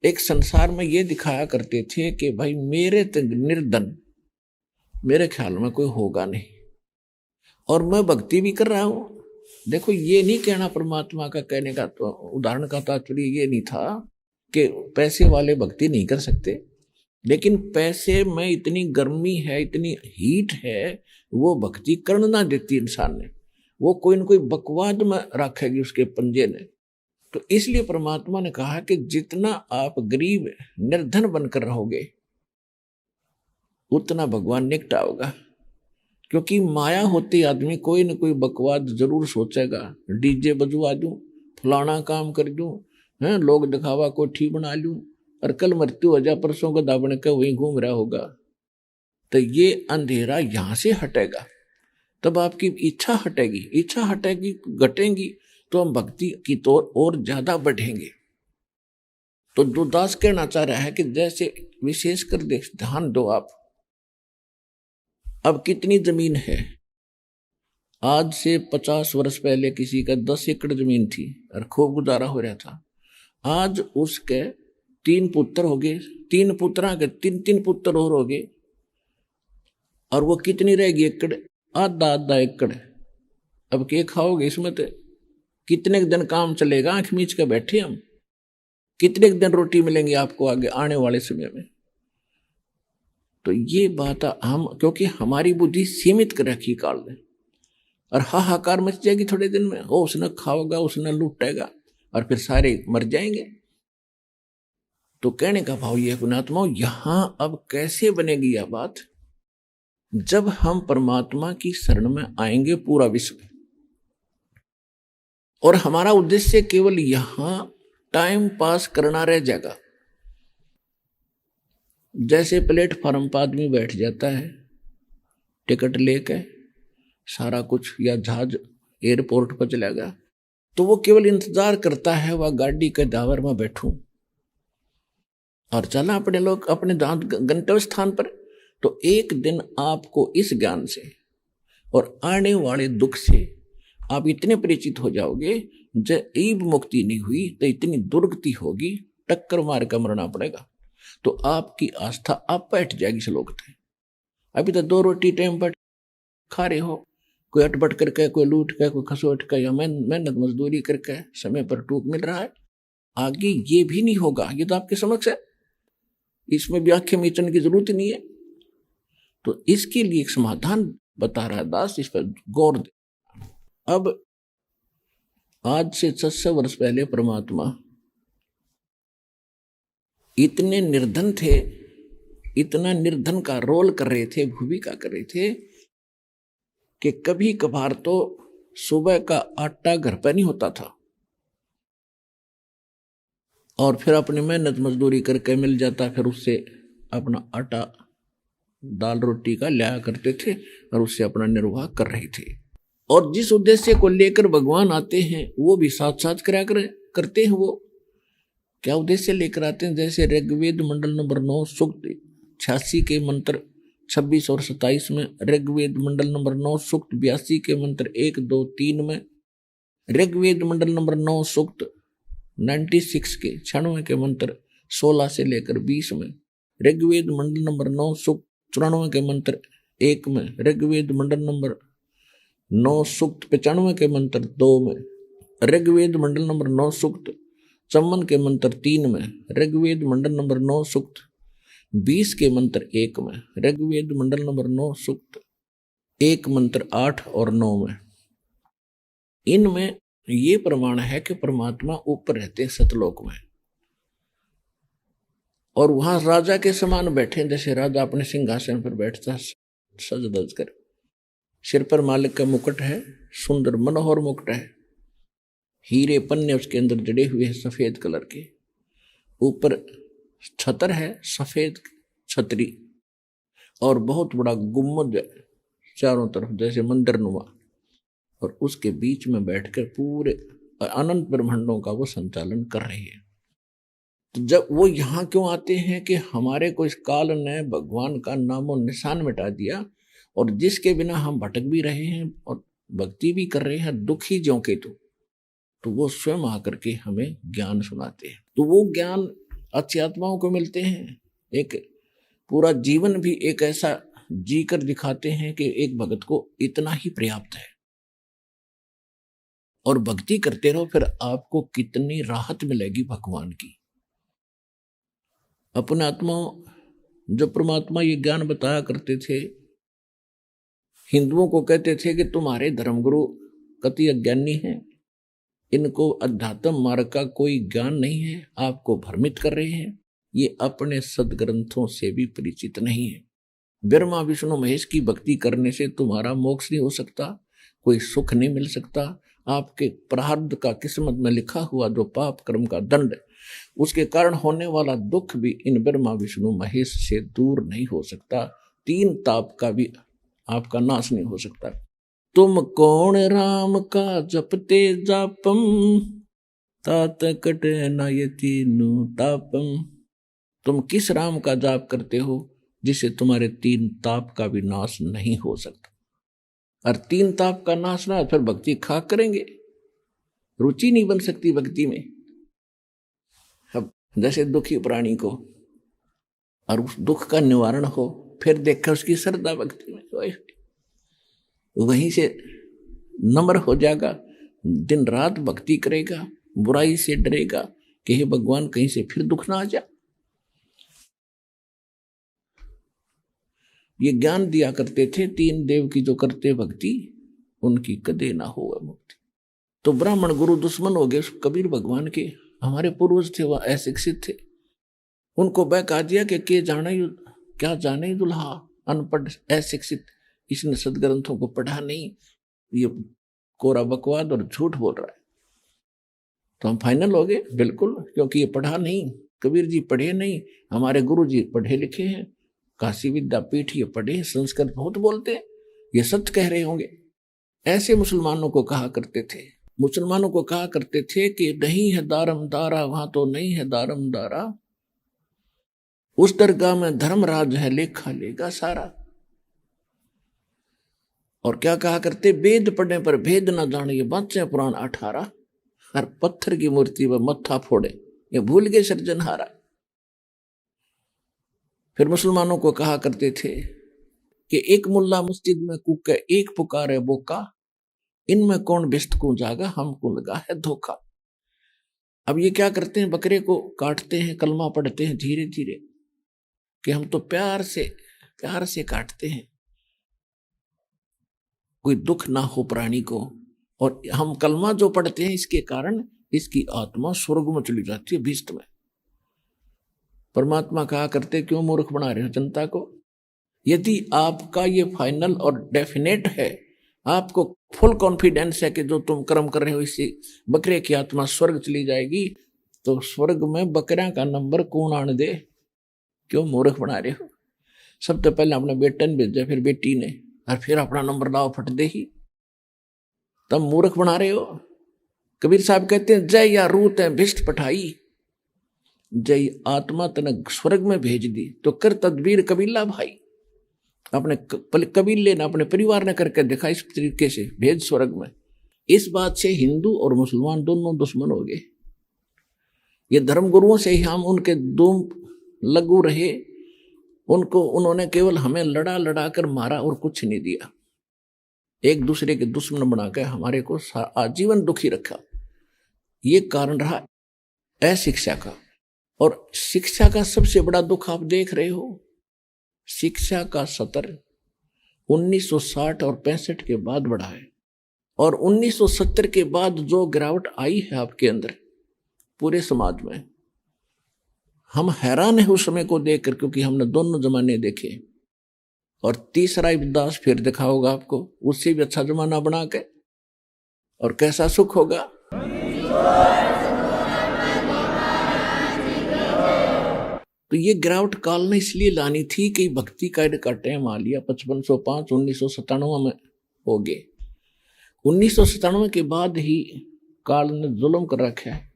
एक संसार में ये दिखाया करते थे कि भाई मेरे निर्धन मेरे ख्याल में कोई होगा नहीं, और मैं भक्ति भी कर रहा हूं। देखो ये नहीं कहना परमात्मा का कहने का तो उदाहरण का तात्पर्य ये नहीं था कि पैसे वाले भक्ति नहीं कर सकते, लेकिन पैसे में इतनी गर्मी है, इतनी हीट है, वो भक्ति करना ना देती इंसान ने, वो कोई न कोई बकवाद में रखेगी उसके पंजे ने। तो इसलिए परमात्मा ने कहा कि जितना आप गरीब निर्धन बनकर रहोगे उतना भगवान निकटा होगा, क्योंकि माया होती आदमी कोई न कोई बकवाद जरूर सोचेगा, डीजे बजवा दूं, फलाना काम कर दूं, हैं लोग दिखावा कोठी बना लूं, और कल मृत्यु हो जा, परसों का दाबण के वहीं घूम रहा होगा। तो ये अंधेरा यहां से हटेगा, तब आपकी इच्छा हटेगी, इच्छा हटेगी, घटेगी, तो हम भक्ति की तौर और ज्यादा बढ़ेंगे। तो जो दास कहना चाह रहा है कि जैसे विशेष कर ध्यान दो आप, अब कितनी जमीन है, आज से 50 वर्ष पहले किसी का 10 एकड़ जमीन थी और खूब गुजारा हो रहा था, आज उसके 3 पुत्र हो गए, 3 पुत्रा के 3 पुत्र और हो गए, और वो कितनी रहेगी एकड़, आधा एकड़। अब क्या खाओगे इसमें, तो कितने दिन काम चलेगा, आंख मीच के बैठे हम, कितने दिन रोटी मिलेंगी आपको आगे आने वाले समय में। तो ये बात हम, क्योंकि हमारी बुद्धि सीमित कर रखी काल ने, और हाहाकार मच जाएगी थोड़े दिन में, ओ उसने खाओगा, उसने लूटेगा, और फिर सारे मर जाएंगे। तो कहने का भाव ये पुण्यात्मा, यहां अब कैसे बनेगी यह बात, जब हम परमात्मा की शरण में आएंगे पूरा विश्व, और हमारा उद्देश्य केवल यहां टाइम पास करना रह जाएगा। जैसे प्लेटफॉर्म पर आदमी बैठ जाता है टिकट लेके, सारा कुछ, या जहाज एयरपोर्ट पर चलेगा, तो वो केवल इंतजार करता है वह गाड़ी के दावर में बैठूं और चला अपने लोग अपने गंतव्य स्थान पर। तो एक दिन आपको इस ज्ञान से और आने वाले दुख से आप इतने परिचित हो जाओगे, जब मुक्ति नहीं हुई तो इतनी दुर्गति होगी, टक्कर मार कर मरना पड़ेगा। तो आपकी आस्था आप बैठ जाएगी श्लोक थे। अभी तो 2 रोटी टाइम पर खा रहे हो, कोई अटपट करके, कोई लूट के, कोई खसोट के, या मेहनत मजदूरी करके समय पर टूक मिल रहा है। आगे ये भी नहीं होगा, ये तो आपके समक्ष है, इसमें भी आंखें मीचने की जरूरत ही नहीं है। तो इसके लिए एक समाधान बता रहा है दास, इस पर गौर दे। अब आज से 600 वर्ष पहले परमात्मा इतने निर्धन थे, इतना निर्धन का रोल कर रहे थे, भूमिका कर रहे थे, कि कभी कभार तो सुबह का आटा घर पर नहीं होता था, और फिर अपनी मेहनत मजदूरी करके मिल जाता, फिर उससे अपना आटा दाल रोटी का लाया करते थे और उससे अपना निर्वाह कर रहे थे। और जिस उद्देश्य को लेकर भगवान आते हैं वो भी साथ साथ करते हैं। वो क्या उद्देश्य लेकर आते हैं, जैसे ऋग्वेद मंडल नंबर 9 सूक्त 86 के मंत्र 26 और 27 में, ऋग्वेद मंडल नंबर 9 सूक्त 82 के मंत्र 1, 2, 3 में, ऋग्वेद मंडल नंबर 9 सूक्त 96 के 96 के मंत्र 16 से लेकर 20 में, ऋग्वेद मंडल नंबर 9 सूक्त 94 के मंत्र 1 में, ऋग्वेद मंडल नंबर 9 सूक्त 95 के मंत्र 2 में, ऋग्वेद मंडल नंबर 9 सूक्त 54 के मंत्र 3 में, ऋग्वेद मंडल नंबर 9 सूक्त 20 के मंत्र 1 में, ऋग्वेद मंडल नंबर 9 सूक्त 1 मंत्र 8 और 9 में। इनमें ये प्रमाण है कि परमात्मा ऊपर रहते हैं सतलोक में, और वहां राजा के समान बैठे, जैसे राजा अपने सिंहासन पर बैठता सज धज कर। सिर पर मालिक का मुकुट है, सुंदर मनोहर मुकुट है, हीरे पन्ने उसके अंदर जड़े हुए हैं सफेद कलर के। ऊपर छतर है, सफेद छतरी, और बहुत बड़ा गुम्बद है चारों तरफ जैसे मंदिर नुमा, और उसके बीच में बैठकर पूरे अनंत ब्रह्मांडों का वो संचालन कर रही है। तो जब वो यहाँ क्यों आते हैं कि हमारे को इस काल ने भगवान का नामो निशान मिटा दिया, और जिसके बिना हम भटक भी रहे हैं और भक्ति भी कर रहे हैं दुखी ज्यों के तो वो स्वयं आकर के हमें ज्ञान सुनाते हैं। तो वो ज्ञान अच्छी आत्माओं को मिलते हैं। एक पूरा जीवन भी एक ऐसा जी कर दिखाते हैं कि एक भगत को इतना ही पर्याप्त है, और भक्ति करते रहो, फिर आपको कितनी राहत मिलेगी भगवान की। अपने आत्मा जब परमात्मा ये ज्ञान बताया करते थे, हिंदुओं को कहते थे कि तुम्हारे धर्मगुरु कति अज्ञानी हैं, इनको अध्यात्म मार्ग का कोई ज्ञान नहीं है, आपको भ्रमित कर रहे हैं, ये अपने सदग्रंथों से भी परिचित नहीं है। ब्रह्मा विष्णु महेश की भक्ति करने से तुम्हारा मोक्ष नहीं हो सकता, कोई सुख नहीं मिल सकता। आपके प्रारब्ध का किस्मत में लिखा हुआ जो पाप कर्म का दंड, उसके कारण होने वाला दुख भी इन ब्रह्मा विष्णु महेश से दूर नहीं हो सकता। 3 ताप का भी आपका नाश नहीं हो सकता। तुम कौन राम का जपते जापम, तात कटे न ये तीनों तापम। तुम किस राम का जाप करते हो जिससे तुम्हारे 3 ताप का भी नाश नहीं हो सकता। और 3 ताप का नाश ना, फिर भक्ति खाक करेंगे, रुचि नहीं बन सकती भक्ति में। अब जैसे दुखी प्राणी को और उस दुख का निवारण हो, फिर देखा उसकी श्रद्धा भक्ति में, वहीं से नम्र हो जाएगा, दिन रात भक्ति करेगा, बुराई से डरेगा कि हे भगवान कहीं से फिर दुख ना आ जाए। ये ज्ञान दिया करते थे 3 देव की जो करते भक्ति, उनकी कदे ना हो मुक्ति। तो ब्राह्मण गुरु दुश्मन हो गए कबीर भगवान के। हमारे पूर्वज थे, वह अशिक्षित थे, उनको बहका दिया कि क्या जाने दुल्हा, अनपढ़ अशिक्षित, इसने सदग्रंथों को पढ़ा नहीं, ये कोरा बकवाद और झूठ बोल रहा है। तो हम फाइनल हो गए बिल्कुल, क्योंकि ये पढ़ा नहीं, कबीर जी पढ़े नहीं, हमारे गुरु जी पढ़े लिखे हैं, काशी विद्यापीठ ये पढ़े, संस्कृत बहुत बोलते हैं, ये सत्य कह रहे होंगे। ऐसे मुसलमानों को कहा करते थे। मुसलमानों को कहा करते थे कि नहीं है दारम दारा, वहां तो नहीं है दारम दारा, उस दरगाह में धर्मराज है, लेखा लेगा सारा। और क्या कहा करते, वेद पढ़ने पर भेद न जाने, ये बातें पुराण 18, हर पत्थर की मूर्ति पर मत्था फोड़े, ये भूल गए सृजनहारा। फिर मुसलमानों को कहा करते थे कि एक मुल्ला मस्जिद में कूके, एक पुकारे बोका, इनमें कौन बिस्त को जागा, हमको लगा है धोखा। अब ये क्या करते हैं, बकरे को काटते हैं, कलमा पढ़ते हैं धीरे धीरे, कि हम तो प्यार से काटते हैं, कोई दुख ना हो प्राणी को। और हम कलमा जो पढ़ते हैं, इसके कारण इसकी आत्मा स्वर्ग में चली जाती है, भिष्ट में। परमात्मा कहा करते, क्यों मूर्ख बना रहे हो जनता को। यदि आपका ये फाइनल और डेफिनेट है, आपको फुल कॉन्फिडेंस है कि जो तुम कर्म कर रहे हो इससे बकरे की आत्मा स्वर्ग चली जाएगी, तो स्वर्ग में बकरा का नंबर कौन आने दे, क्यों मूर्ख बना रहे हो। सबसे पहले अपने बेटे ने भेजा, फिर बेटी ने, और फिर अपना नंबर लाओ फट दे ही, तब मूर्ख बना रहे हो। कबीर साहब कहते हैं, जय या रूत है भिष्ट पठाई, जय आत्मा तन स्वर्ग में भेज दी, तो कर तदबीर कबीला भाई। अपने कबीले ने, अपने परिवार ने करके देखा, इस तरीके से भेज स्वर्ग में। इस बात से हिंदू और मुसलमान दोनों दुश्मन हो गए। ये धर्मगुरुओं से ही हम उनके दुम लगू रहे, उनको उन्होंने केवल हमें लड़ा लड़ा कर मारा और कुछ नहीं दिया, एक दूसरे के दुश्मन बनाकर हमारे को आजीवन दुखी रखा। ये कारण रहा अशिक्षा का। और शिक्षा का सबसे बड़ा दुख आप देख रहे हो, शिक्षा का स्तर 1960 और 65 के बाद बढ़ा है, और 1970 के बाद जो गिरावट आई है आपके अंदर पूरे समाज में, हम हैरान है उस समय को देखकर, क्योंकि हमने दोनों जमाने देखे। और तीसरा इब्दास फिर दिखा होगा आपको, उससे भी अच्छा जमाना बना के, और कैसा सुख होगा। तो ये गिरावट काल ने इसलिए लानी थी कि भक्ति कार्य का टाइम आ लिया। 5505 1997 में हो गए। 1997 के बाद ही काल ने जुल्म कर रखा है,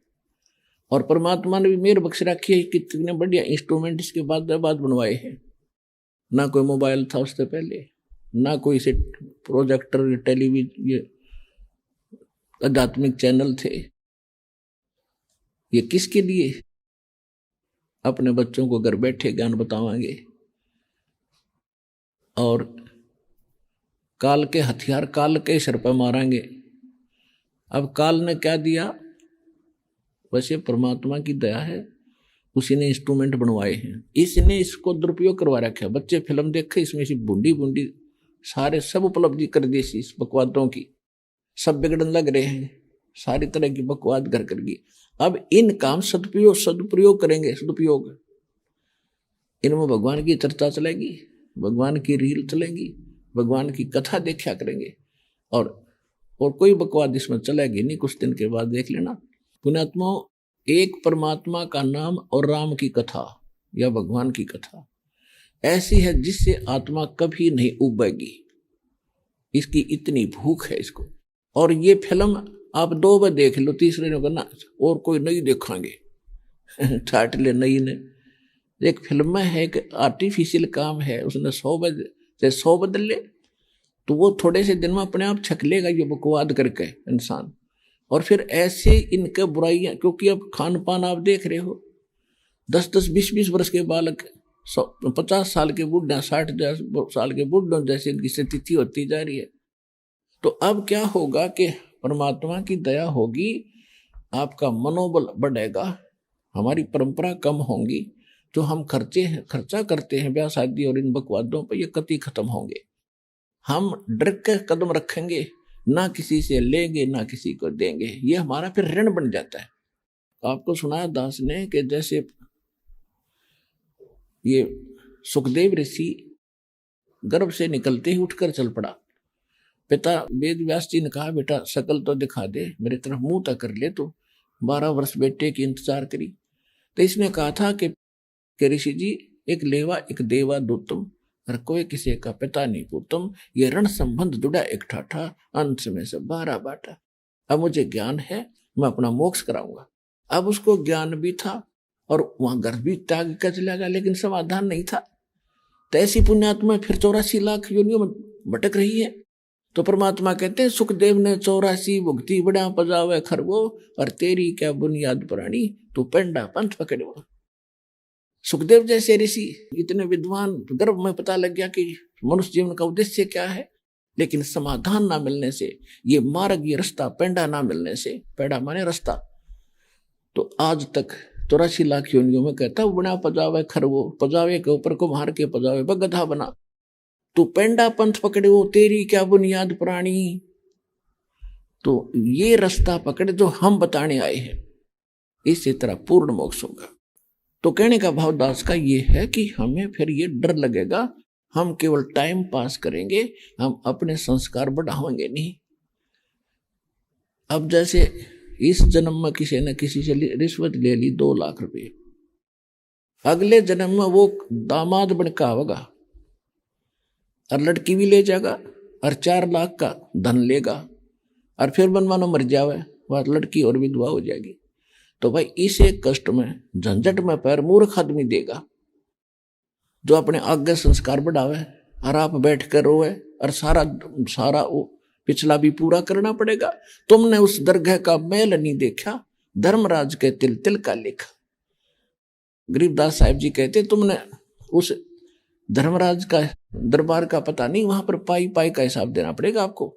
और परमात्मा ने भी मेहर बख्श रखी है। कितने बढ़िया इंस्ट्रूमेंट इसके बाद बनवाए हैं। ना कोई मोबाइल था उससे पहले, ना कोई से प्रोजेक्टर, टेलीविजन, ये आध्यात्मिक चैनल थे। ये किसके लिए? अपने बच्चों को घर बैठे ज्ञान बतावांगे। और काल के हथियार काल के सिर पर मारेंगे। अब काल ने क्या दिया? वैसे परमात्मा की दया है, उसी ने इंस्ट्रूमेंट बनवाए हैं, इसने इसको दुरुपयोग करवा रखा है। बच्चे फिल्म देखे, इसमें से बूंदी बूंदी सारे सब उपलब्धि कर दी इस बकवादों की, सब बिगड़न लग रहे हैं, सारी तरह की बकवाद घर करगी। अब इन काम सदुपयोग करेंगे, सदुपयोग, इनमें भगवान की चर्चा चलेगी, भगवान की रील चलेगी, भगवान की कथा देखा करेंगे, और कोई बकवाद इसमें चलेगी नहीं। कुछ दिन के बाद देख लेना पुण्यात्मा, एक परमात्मा का नाम और राम की कथा या भगवान की कथा ऐसी है जिससे आत्मा कभी नहीं उबेगी। इसकी इतनी भूख है इसको। और ये फिल्म आप 2 बार देख लो, तीसरे ने करना और कोई नहीं देखेंगे ठाट ले नहीं ने। एक फिल्म है, एक आर्टिफिशियल काम है, उसने 100 बदल ले तो वो थोड़े से दिन में अपने आप छक लेगा ये बकवाद करके इंसान। और फिर ऐसे इनके बुराइयां, क्योंकि अब खान पान आप देख रहे हो, 10-10, 20-20 वर्ष के बालक 50 साल के बुढ़ा, 60 साल के बुढ़ों जैसे इनकी स्थिति होती जा रही है। तो अब क्या होगा कि परमात्मा की दया होगी, आपका मनोबल बढ़ेगा, हमारी परंपरा कम होंगी, जो हम खर्चा करते हैं ब्याह शादी और इन बकवादों पर, ये कति खत्म होंगे। हम डर के कदम रखेंगे, ना किसी से लेंगे ना किसी को देंगे, ये हमारा फिर ऋण बन जाता है। आपको सुनाया दास ने कि जैसे ये सुखदेव ऋषि गर्भ से निकलते ही उठकर चल पड़ा। पिता वेद व्यास जी ने कहा, बेटा शकल तो दिखा दे, मेरी तरफ मुंह तक कर ले। तो 12 वर्ष बेटे की इंतजार करी। तो इसने कहा था कि ऋषि जी, एक लेवा एक देवा दूतम, हर कोई किसी का पिता नहीं पूतम, ये रण संबंध जुड़ा एक ठाठा, अंत में से 12 बाटा। अब मुझे ज्ञान है, मैं अपना मोक्ष कराऊंगा। अब उसको ज्ञान भी था और वहां गर्भ भी त्याग कर चला गया, लेकिन समाधान नहीं था। तो ऐसी पुण्यात्मा फिर 84 लाख योनियों में भटक रही है। तो परमात्मा कहते हैं, सुखदेव ने 84 भुगती बड़ा पजावे खरगो, और तेरी क्या बुनियाद प्राणी, तू पेंडा पंथ पकड़ो। सुखदेव जैसे ऋषि इतने विद्वान, गर्भ में पता लग गया कि मनुष्य जीवन का उद्देश्य क्या है, लेकिन समाधान ना मिलने से, ये मार्ग, ये रास्ता, पेंडा ना मिलने से, पेंडा माने रास्ता, तो आज तक 84 लाख योनियों में कहता बना पजावे खरवो, पजावे के ऊपर को मार के पजावे बगधा बना, तू पेंडा पंथ पकड़े वो, तेरी क्या बुनियाद प्राणी। तो ये रास्ता पकड़े जो हम बताने आए हैं, इसी तरह पूर्ण मोक्ष होगा। तो कहने का भाव दास का ये है कि हमें फिर ये डर लगेगा, हम केवल टाइम पास करेंगे, हम अपने संस्कार बढ़ाएंगे नहीं। अब जैसे इस जन्म में किसी ने किसी से रिश्वत ले ली 2 लाख रुपए, अगले जन्म में वो दामाद बनका होगा और लड़की भी ले जाएगा और 4 लाख का धन लेगा, और फिर बनवाना मर जावे, वह लड़की और विधवा हो जाएगी। तो भाई इस एक कष्ट में, झंझट में पैर मूर्ख आदमी देगा, जो अपने आगे संस्कार बढ़ावे और आप बैठ कर रोए, और सारा वो पिछला भी पूरा करना पड़ेगा। तुमने उस दरगाह का मैल नहीं देखा, धर्मराज के तिल तिल का लेख। गरीबदास साहिब जी कहते तुमने उस धर्मराज का दरबार का पता नहीं, वहां पर पाई पाई का हिसाब देना पड़ेगा आपको।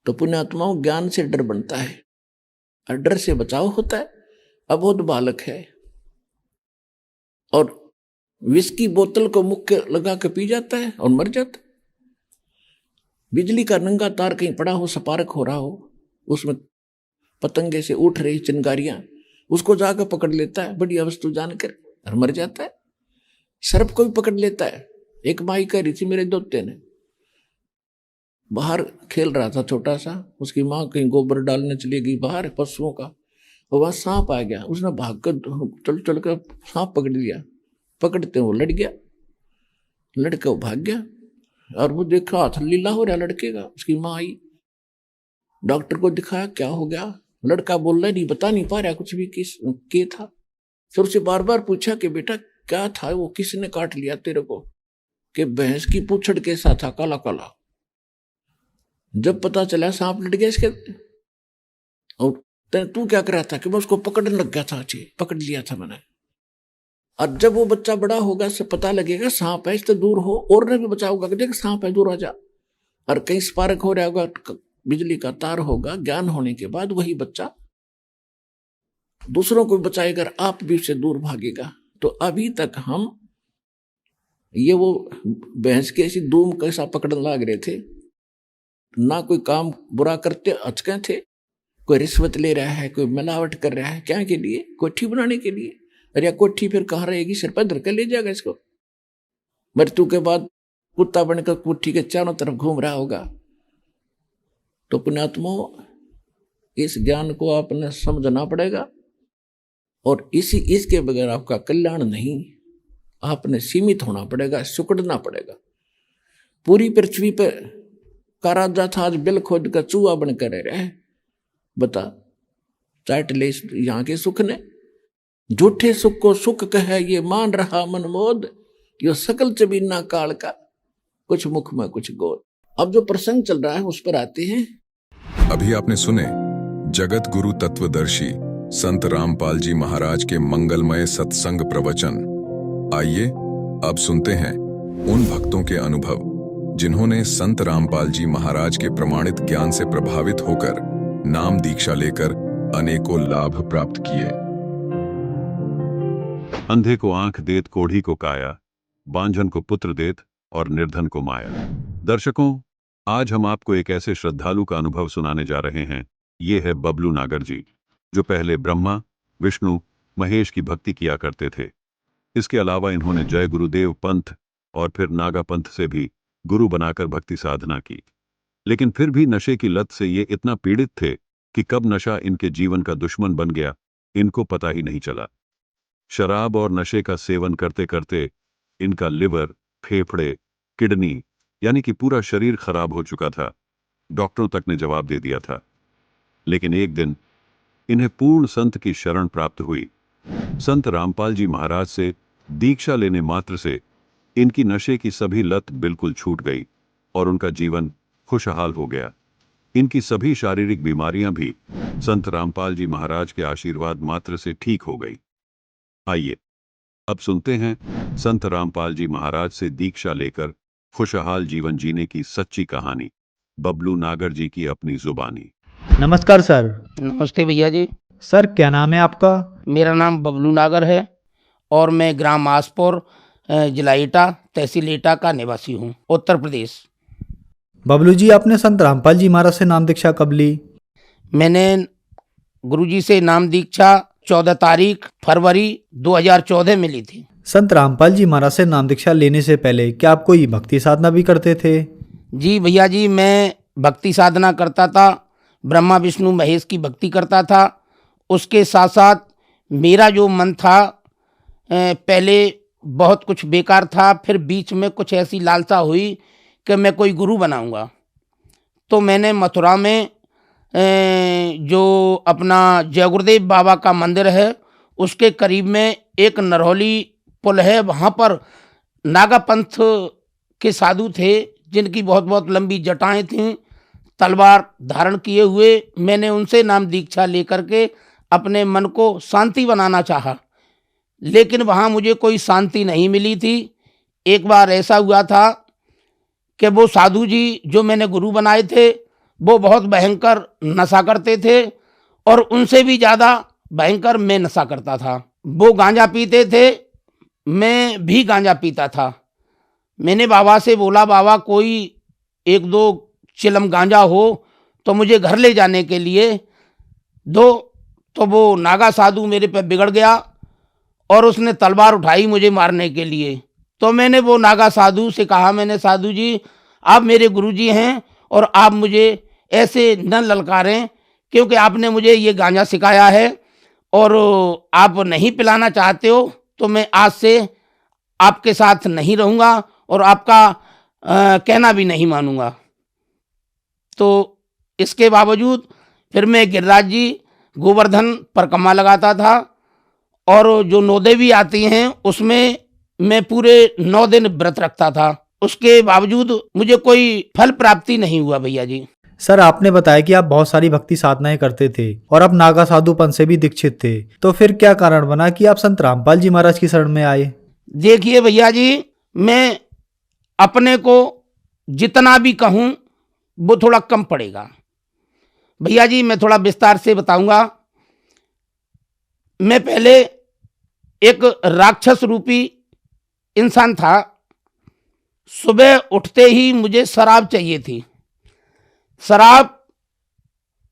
तो पुण्यात्माओं, ज्ञान से डर बनता है और डर से बचाव होता है। अबोध बालक है और विष की बोतल को मुख लगा के पी जाता है और मर जाता है। बिजली का नंगा तार कहीं पड़ा हो, सपारक हो रहा हो, उसमें पतंगे से उठ रही चिंगारियां, उसको जाकर पकड़ लेता है बढ़िया वस्तु जानकर और मर जाता है। सर्प को भी पकड़ लेता है। एक माई कह रही थी मेरे दोते ने, बाहर खेल रहा था छोटा सा, उसकी माँ कहीं गोबर डालने चली गई बाहर पशुओं का, और वहां सांप आ गया। उसने भाग कर चल चल कर सांप पकड़ लिया। पकड़ते वो लड़ गया, लड़का वो भाग गया और वो देखा हाथ लीला हो रहा लड़के का। उसकी माँ आई, डॉक्टर को दिखाया, क्या हो गया? लड़का बोल रहा नहीं, बता नहीं पा रहा कुछ भी किस के था। फिर उसे बार बार पूछा कि बेटा क्या था वो, किसने काट लिया तेरे को? कि भैंस की पूंछड़ कैसा था, काला काला। जब पता चला सांप लड़ गया इसके, और तू क्या कर रहा था? कि मैं उसको पकड़ने लग गया था, अच्छी पकड़ लिया था मैंने। और जब वो बच्चा बड़ा होगा उससे पता लगेगा सांप है, इससे दूर हो, और ने भी बचाओगा कि देख सांप है दूर हो जा। और कहीं स्पार्क हो रहा होगा, बिजली का तार होगा, ज्ञान होने के बाद वही बच्चा दूसरों को बचाएगा, आप भी उससे दूर भागेगा। तो अभी तक हम ये वो भैंस के ऐसी दूम कैसा पकड़ने लग रहे थे, ना कोई काम बुरा करते अचके थे। कोई रिश्वत ले रहा है, कोई मिलावट कर रहा है, क्या के लिए? कोठी बनाने के लिए। अरे कोठी फिर कहाँ रहेगी? सिर पर धर कर ले जाएगा इसको। मृत्यु के बाद कुत्ता बनकर कोठी के चारों तरफ घूम रहा होगा। तो पुण्यात्माओं, इस ज्ञान को आपने समझना पड़ेगा, और इसके बगैर आपका कल्याण नहीं। आपने सीमित होना पड़ेगा, सिकुड़ना पड़ेगा। पूरी पृथ्वी पे का राजा था, आज बिल खोद का चूहा बनकर रह रहा है। बता, चाट ले यहाँ के सुख ने। झूठे सुख को सुख कहे, ये मान रहा मनमोद, यो सकल चबीना काल का, कुछ मुख में कुछ गोद। अब जो प्रसंग चल रहा है उस पर आते हैं। अभी आपने सुने जगत गुरु तत्वदर्शी संत रामपाल जी महाराज के मंगलमय सत्संग प्रवचन। आइए अब सुनते हैं उन भक्तों के अनुभव जिन्होंने संत रामपाल जी महाराज के प्रमाणित ज्ञान से प्रभावित होकर नाम दीक्षा लेकर अनेकों लाभ प्राप्त किए। अंधे को आंख देत, कोढ़ी को काया, बांझन को पुत्र देत और निर्धन को माया। दर्शकों, आज हम आपको एक ऐसे श्रद्धालु का अनुभव सुनाने जा रहे हैं। ये है बबलू नागर जी, जो पहले ब्रह्मा, विष्णु, महेश की भक्ति किया करते थे। इसके अलावा इन्होंने जय गुरुदेव पंथ और फिर नागा पंथ से भी गुरु बनाकर भक्ति साधना की। लेकिन फिर भी नशे की लत से ये इतना पीड़ित थे कि कब नशा इनके जीवन का दुश्मन बन गया, इनको पता ही नहीं चला। शराब और नशे का सेवन करते करते इनका लिवर, फेफड़े, किडनी यानी कि पूरा शरीर खराब हो चुका था। डॉक्टरों तक ने जवाब दे दिया था। लेकिन एक दिन इन्हें पूर्ण संत की शरण प्राप्त हुई। संत रामपाल जी महाराज से दीक्षा लेने मात्र से इनकी नशे की सभी लत बिल्कुल छूट गई और उनका जीवन खुशहाल हो गया। इनकी सभी शारीरिक बीमारियां भी संत रामपाल जी महाराज के आशीर्वाद मात्र से ठीक हो गई। आइए अब सुनते हैं संत रामपाल जी महाराज से दीक्षा लेकर खुशहाल जीवन जीने की सच्ची कहानी, बबलू नागर जी की अपनी जुबानी। नमस्कार सर। नमस्ते भैया जी। सर क्या नाम है आपका? मेरा नाम बबलू नागर है और मैं ग्राम आसपुर, जिला एटा, तहसील एटा का निवासी हूँ, उत्तर प्रदेश। बबलू जी, आपने संत रामपाल जी महाराज से नाम दीक्षा कब ली? मैंने गुरुजी से नाम दीक्षा 14 तारीख फरवरी 2014 में ली थी। संत रामपाल जी महाराज से नाम दीक्षा लेने से पहले क्या आप कोई भक्ति साधना भी करते थे? जी भैया जी, मैं भक्ति साधना करता था। ब्रह्मा विष्णु महेश की भक्ति करता था। उसके साथ साथ मेरा जो मन था, पहले बहुत कुछ बेकार था, फिर बीच में कुछ ऐसी लालसा हुई कि मैं कोई गुरु बनाऊंगा। तो मैंने मथुरा में जो अपना जय गुरुदेव बाबा का मंदिर है उसके करीब में एक नरहौली पुल है, वहाँ पर नागा पंथ के साधु थे जिनकी बहुत बहुत लंबी जटाएं थीं। तलवार धारण किए हुए मैंने उनसे नाम दीक्षा लेकर के अपने मन को शांति बनाना चाहा, लेकिन वहाँ मुझे कोई शांति नहीं मिली थी। एक बार ऐसा हुआ था कि वो साधु जी जो मैंने गुरु बनाए थे वो बहुत भयंकर नशा करते थे और उनसे भी ज़्यादा भयंकर मैं नशा करता था। वो गांजा पीते थे, मैं भी गांजा पीता था। मैंने बाबा से बोला, बाबा कोई 1-2 चिलम गांजा हो तो मुझे घर ले जाने के लिए दो। तो वो नागा साधु मेरे पे बिगड़ गया और उसने तलवार उठाई मुझे मारने के लिए। तो मैंने वो नागा साधु से कहा, मैंने साधु जी आप मेरे गुरुजी हैं और आप मुझे ऐसे न ललकारें, क्योंकि आपने मुझे ये गांजा सिखाया है और आप नहीं पिलाना चाहते हो तो मैं आज से आपके साथ नहीं रहूँगा और आपका कहना भी नहीं मानूंगा। तो इसके बावजूद फिर मैं गिरिराज जी गोवर्धन परिक्रमा लगाता था और जो 9 देवी आती हैं उसमें मैं पूरे 9 दिन व्रत रखता था। उसके बावजूद मुझे कोई फल प्राप्ति नहीं हुआ भैया जी। सर आपने बताया कि आप बहुत सारी भक्ति साधनाएं करते थे और आप नागा साधुपन से भी दीक्षित थे, तो फिर क्या कारण बना कि आप संत रामपाल जी महाराज की शरण में आए? देखिए भैया जी, मैं अपने को जितना भी कहूँ वो थोड़ा कम पड़ेगा। भैया जी मैं थोड़ा विस्तार से बताऊंगा। मैं पहले एक राक्षस रूपी इंसान था। सुबह उठते ही मुझे शराब चाहिए थी। शराब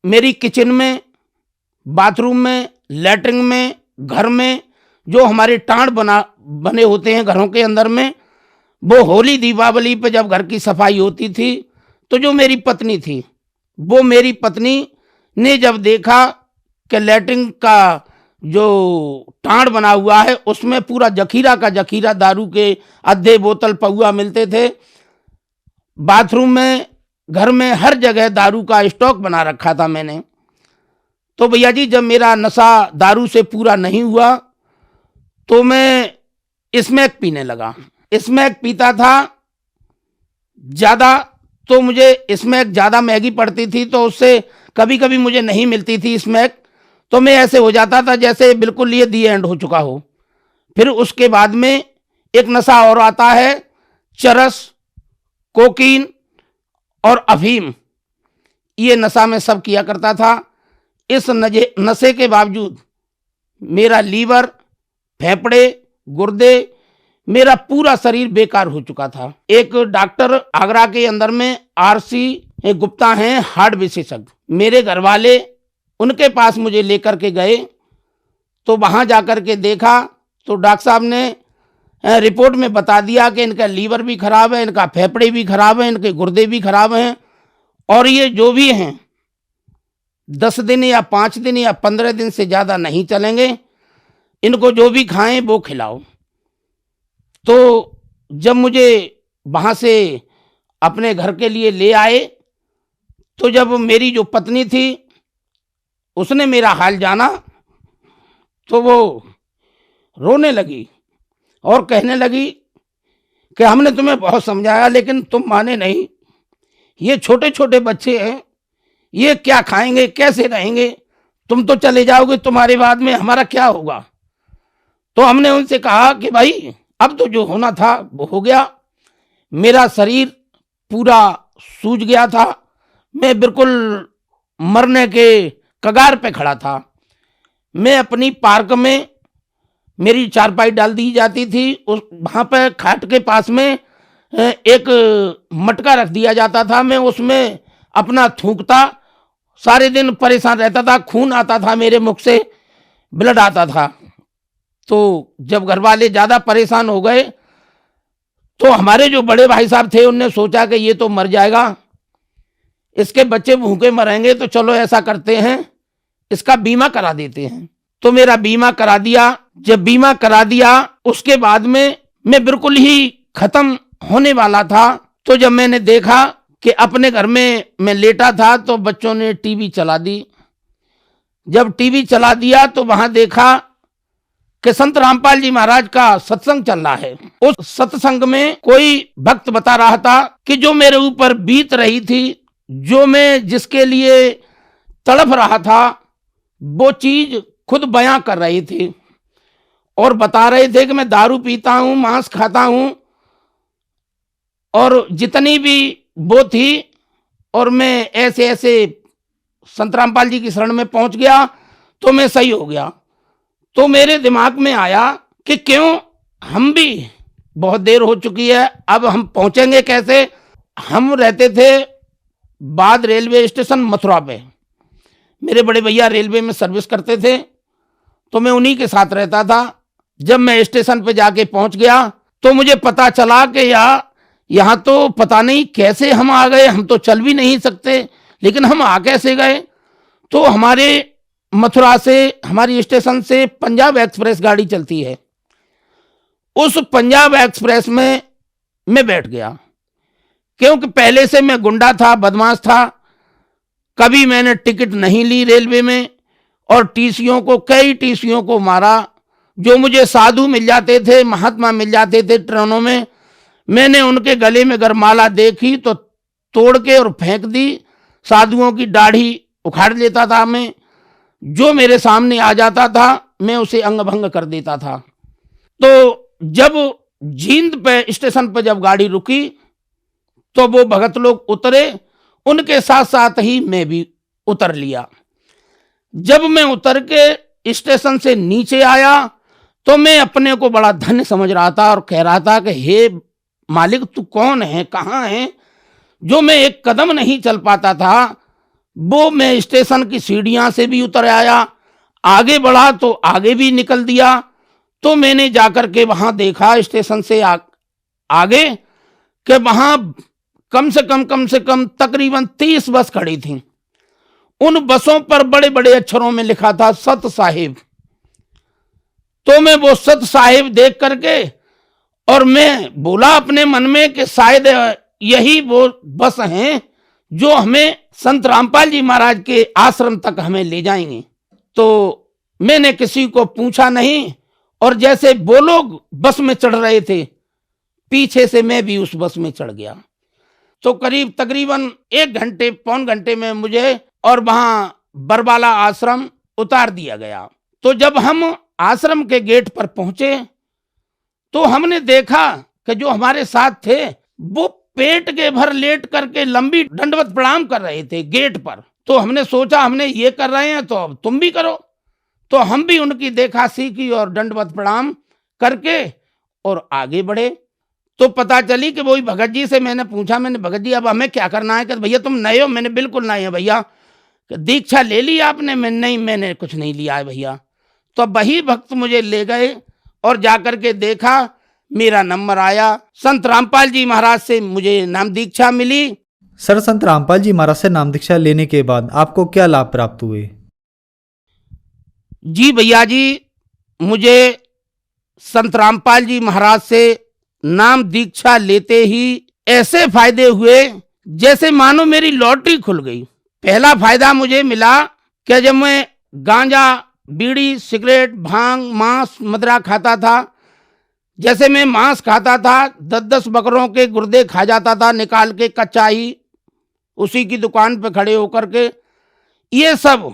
मेरी किचन में, बाथरूम में, लैट्रिन में, घर में जो हमारे टांड बने होते हैं घरों के अंदर में, वो होली दीपावली पे जब घर की सफाई होती थी तो जो मेरी पत्नी थी, वो मेरी पत्नी ने जब देखा कि लैट्रिन का जो टांड बना हुआ है उसमें पूरा जखीरा का जखीरा दारू के आधे बोतल पौआ मिलते थे, बाथरूम में, घर में हर जगह दारू का स्टॉक बना रखा था मैंने। तो भैया जी जब मेरा नशा दारू से पूरा नहीं हुआ तो मैं स्मैक पीने लगा। स्मैक पीता था ज़्यादा, तो मुझे स्मैक ज़्यादा महंगी पड़ती थी तो उससे कभी कभी मुझे नहीं मिलती थी स्मैक, तो मैं ऐसे हो जाता था जैसे बिल्कुल ये दी एंड हो चुका हो। फिर उसके बाद में एक नशा और आता है, चरस, कोकीन और अफीम। ये नशा मैं सब किया करता था। इस नशे के बावजूद मेरा लीवर, फेफड़े, गुर्दे, मेरा पूरा शरीर बेकार हो चुका था। एक डॉक्टर आगरा के अंदर में आरसी गुप्ता हैं, हार्ट विशेषज्ञ, मेरे घर वाले उनके पास मुझे लेकर के गए। तो वहाँ जाकर के देखा तो डॉक्टर साहब ने रिपोर्ट में बता दिया कि इनका लीवर भी खराब है, इनका फेफड़े भी खराब है, इनके गुर्दे भी खराब हैं और ये जो भी हैं 10 दिन या 5 दिन या 15 दिन से ज़्यादा नहीं चलेंगे, इनको जो भी खाएं वो खिलाओ। तो जब मुझे वहाँ से अपने घर के लिए ले आए तो जब मेरी जो पत्नी थी उसने मेरा हाल जाना तो वो रोने लगी और कहने लगी कि हमने तुम्हें बहुत समझाया लेकिन तुम माने नहीं। ये छोटे छोटे बच्चे हैं, ये क्या खाएंगे, कैसे रहेंगे, तुम तो चले जाओगे, तुम्हारे बाद में हमारा क्या होगा। तो हमने उनसे कहा कि भाई अब तो जो होना था वो हो गया। मेरा शरीर पूरा सूज गया था, मैं बिल्कुल मरने के कगार पे खड़ा था। मैं अपनी पार्क में, मेरी चारपाई डाल दी जाती थी, उस वहाँ पे खाट के पास में एक मटका रख दिया जाता था, मैं उसमें अपना थूकता, सारे दिन परेशान रहता था, खून आता था मेरे मुख से, ब्लड आता था। तो जब घर वाले ज़्यादा परेशान हो गए तो हमारे जो बड़े भाई साहब थे उनने सोचा कि ये तो मर जाएगा, इसके बच्चे भूखे मरेंगे, तो चलो ऐसा करते हैं इसका बीमा करा देते हैं। तो मेरा बीमा करा दिया। जब बीमा करा दिया उसके बाद में मैं बिल्कुल ही खत्म होने वाला था। तो जब मैंने देखा कि अपने घर में मैं लेटा था तो बच्चों ने टीवी चला दी। जब टीवी चला दिया तो वहां देखा कि संत रामपाल जी महाराज का सत्संग चल रहा है। उस सत्संग में कोई भक्त बता रहा था कि जो मेरे ऊपर बीत रही थी जो मैं जिसके लिए तड़प रहा था वो चीज खुद बयां कर रहे थे और बता रहे थे कि मैं दारू पीता हूं, मांस खाता हूं और जितनी भी वो थी, और मैं ऐसे ऐसे संत रामपाल जी की शरण में पहुंच गया तो मैं सही हो गया। तो मेरे दिमाग में आया कि क्यों हम भी, बहुत देर हो चुकी है, अब हम पहुंचेंगे कैसे। हम रहते थे बाद रेलवे स्टेशन मथुरा पे, मेरे बड़े भैया रेलवे में सर्विस करते थे तो मैं उन्हीं के साथ रहता था। जब मैं स्टेशन पे जाके पहुंच गया तो मुझे पता चला कि यहाँ तो पता नहीं कैसे हम आ गए, हम तो चल भी नहीं सकते, लेकिन हम आ कैसे गए। तो हमारे मथुरा से, हमारी स्टेशन से पंजाब एक्सप्रेस गाड़ी चलती है, उस पंजाब एक्सप्रेस में मैं बैठ गया। क्योंकि पहले से मैं गुंडा था, बदमाश था, कभी मैंने टिकट नहीं ली रेलवे में और टीसियों को, कई टीसियों को मारा। जो मुझे साधु मिल जाते थे, महात्मा मिल जाते थे ट्रेनों में, मैंने उनके गले में अगर माला देखी तो तोड़ के और फेंक दी। साधुओं की दाढ़ी उखाड़ लेता था मैं, जो मेरे सामने आ जाता था मैं उसे अंग भंग कर देता था। तो जब जींद पे स्टेशन पर जब गाड़ी रुकी तो वो भगत लोग उतरे, उनके साथ साथ ही मैं भी उतर लिया। जब मैं उतर के स्टेशन से नीचे आया तो मैं अपने को बड़ा धन्य समझ रहा था और कह रहा था कि हे मालिक, तू कौन है, कहाँ है। जो मैं एक कदम नहीं चल पाता था वो मैं स्टेशन की सीढ़ियां से भी उतर आया, आगे बढ़ा तो आगे भी निकल दिया। तो मैंने जाकर के वहां देखा स्टेशन से आगे कि वहां कम से कम तकरीबन 30 बस खड़ी थी। उन बसों पर बड़े बड़े अक्षरों में लिखा था सत साहिब। तो मैं वो सत साहिब देख करके और मैं बोला अपने मन में कि शायद यही वो बस हैं जो हमें संत रामपाल जी महाराज के आश्रम तक हमें ले जाएंगे। तो मैंने किसी को पूछा नहीं और जैसे वो लोग बस में चढ़ रहे थे पीछे से मैं भी उस बस में चढ़ गया। तो करीब तकरीबन 1 घंटे पौन घंटे में मुझे और वहां बरबाला आश्रम उतार दिया गया। तो जब हम आश्रम के गेट पर पहुंचे तो हमने देखा कि जो हमारे साथ थे वो पेट के भर लेट करके लंबी दंडवत प्रणाम कर रहे थे गेट पर। तो हमने सोचा हमने ये कर रहे हैं तो अब तुम भी करो। तो हम भी उनकी देखा सीखी और दंडवत प्रणाम करके और आगे बढ़े। तो पता चली कि वही भगत जी से मैंने पूछा, मैंने भगत जी अब हमें क्या करना है। कि भैया तुम नए हो। मैंने बिल्कुल नए हो भैया। दीक्षा ले ली आपने? मैं नहीं, मैंने कुछ नहीं लिया है भैया। तो वही भक्त मुझे ले गए और जाकर के देखा, मेरा नंबर आया, संत रामपाल जी महाराज से मुझे नाम दीक्षा मिली। सर, संत रामपाल जी महाराज से नाम दीक्षा लेने के बाद आपको क्या लाभ प्राप्त हुए? जी भैया जी, मुझे संत रामपाल जी महाराज से नाम दीक्षा लेते ही ऐसे फायदे हुए जैसे मानो मेरी लॉटरी खुल गई। पहला फायदा मुझे मिला कि जब मैं गांजा, बीड़ी, सिगरेट, भांग, मांस, मदिरा खाता था, जैसे मैं मांस खाता था 10-10 बकरों के गुर्दे खा जाता था निकाल के कच्चा ही, उसी की दुकान पे खड़े होकर के। ये सब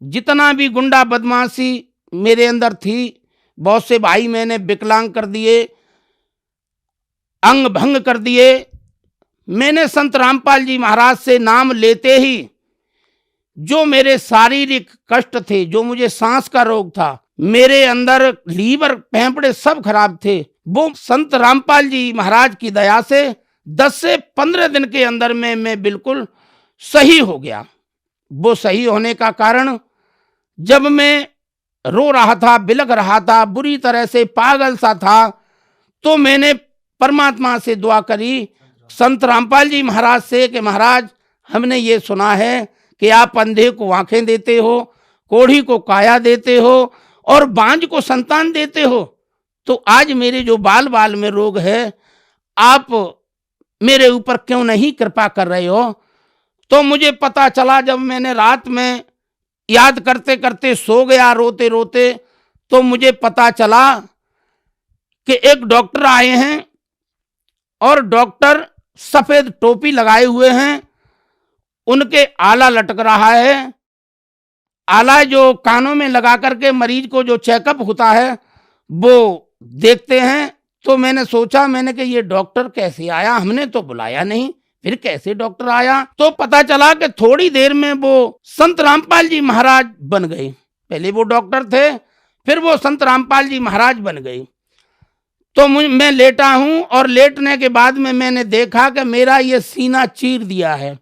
जितना भी गुंडा बदमाशी मेरे अंदर थी, बहुत से भाई मैंने विकलांग कर दिए, अंग भंग कर दिए। मैंने संत रामपाल जी महाराज से नाम लेते ही जो मेरे शारीरिक कष्ट थे, जो मुझे सांस का रोग था, मेरे अंदर लीवर, फेफड़े सब खराब थे, वो संत रामपाल जी महाराज की दया से 10 से 15 दिन के अंदर में मैं बिल्कुल सही हो गया। वो सही होने का कारण, जब मैं रो रहा था, बिलख रहा था, बुरी तरह से पागल सा था, तो मैंने परमात्मा से दुआ करी, संत रामपाल जी महाराज से कि महाराज, हमने ये सुना है कि आप अंधे को आंखें देते हो, कोढ़ी को काया देते हो और बांझ को संतान देते हो। तो आज मेरे जो बाल बाल में रोग है, आप मेरे ऊपर क्यों नहीं कृपा कर रहे हो। तो मुझे पता चला, जब मैंने रात में याद करते करते सो गया रोते रोते, तो मुझे पता चला कि एक डॉक्टर आए हैं और डॉक्टर सफेद टोपी लगाए हुए हैं उनके आला लटक रहा है। आला जो कानों में लगा करके मरीज को जो चेकअप होता है वो देखते हैं। तो मैंने सोचा, मैंने कि ये डॉक्टर कैसे आया, हमने तो बुलाया नहीं, फिर कैसे डॉक्टर आया। तो पता चला कि थोड़ी देर में वो संत रामपाल जी महाराज बन गए। पहले वो डॉक्टर थे, फिर वो संत रामपाल जी महाराज बन गए। तो मैं लेटा हूं और लेटने के बाद में मैंने देखा कि मेरा ये सीना चीर दिया है।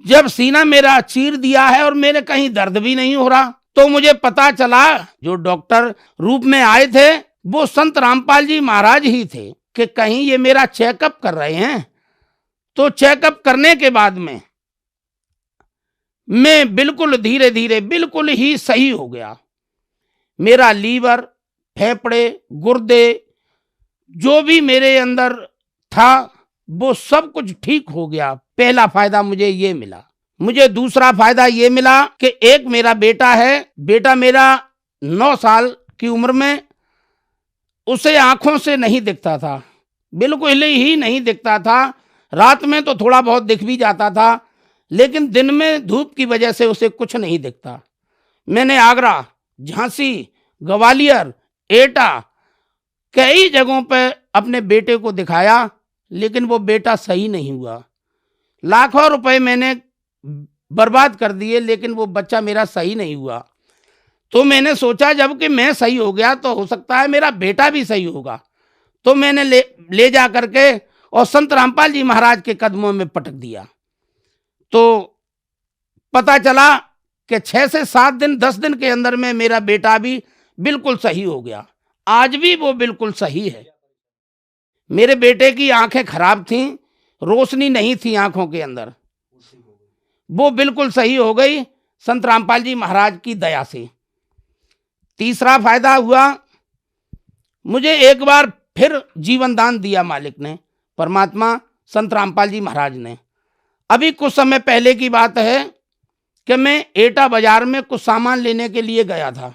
जब सीना मेरा चीर दिया है और मेरे कहीं दर्द भी नहीं हो रहा, तो मुझे पता चला जो डॉक्टर रूप में आए थे वो संत रामपाल जी महाराज ही थे कि कहीं ये मेरा चेकअप कर रहे हैं। तो चेकअप करने के बाद में मैं बिल्कुल धीरे धीरे बिल्कुल ही सही हो गया। मेरा लीवर, फेफड़े, गुर्दे, जो भी मेरे अंदर था वो सब कुछ ठीक हो गया। पहला फायदा मुझे ये मिला। मुझे दूसरा फायदा ये मिला कि एक मेरा बेटा है, बेटा मेरा 9 साल की उम्र में, उसे आंखों से नहीं दिखता था, बिल्कुल ही नहीं दिखता था। रात में तो थोड़ा बहुत दिख भी जाता था, लेकिन दिन में धूप की वजह से उसे कुछ नहीं दिखता। मैंने आगरा, झांसी, ग्वालियर, एटा कई जगहों पर अपने बेटे को दिखाया, लेकिन वो बेटा सही नहीं हुआ। लाखों रुपए मैंने बर्बाद कर दिए, लेकिन वो बच्चा मेरा सही नहीं हुआ। तो मैंने सोचा जब कि मैं सही हो गया तो हो सकता है मेरा बेटा भी सही होगा। तो मैंने ले जा करके और संत रामपाल जी महाराज के कदमों में पटक दिया। तो पता चला कि 6 से 7 दिन 10 दिन के अंदर में मेरा बेटा भी बिल्कुल सही हो गया। आज भी वो बिल्कुल सही है। मेरे बेटे की आंखें खराब थीं, रोशनी नहीं थी आंखों के अंदर, वो बिल्कुल सही हो गई संत रामपाल जी महाराज की दया से। तीसरा फायदा हुआ, मुझे एक बार फिर जीवन दान दिया मालिक ने, परमात्मा संत रामपाल जी महाराज ने। अभी कुछ समय पहले की बात है कि मैं एटा बाजार में कुछ सामान लेने के लिए गया था।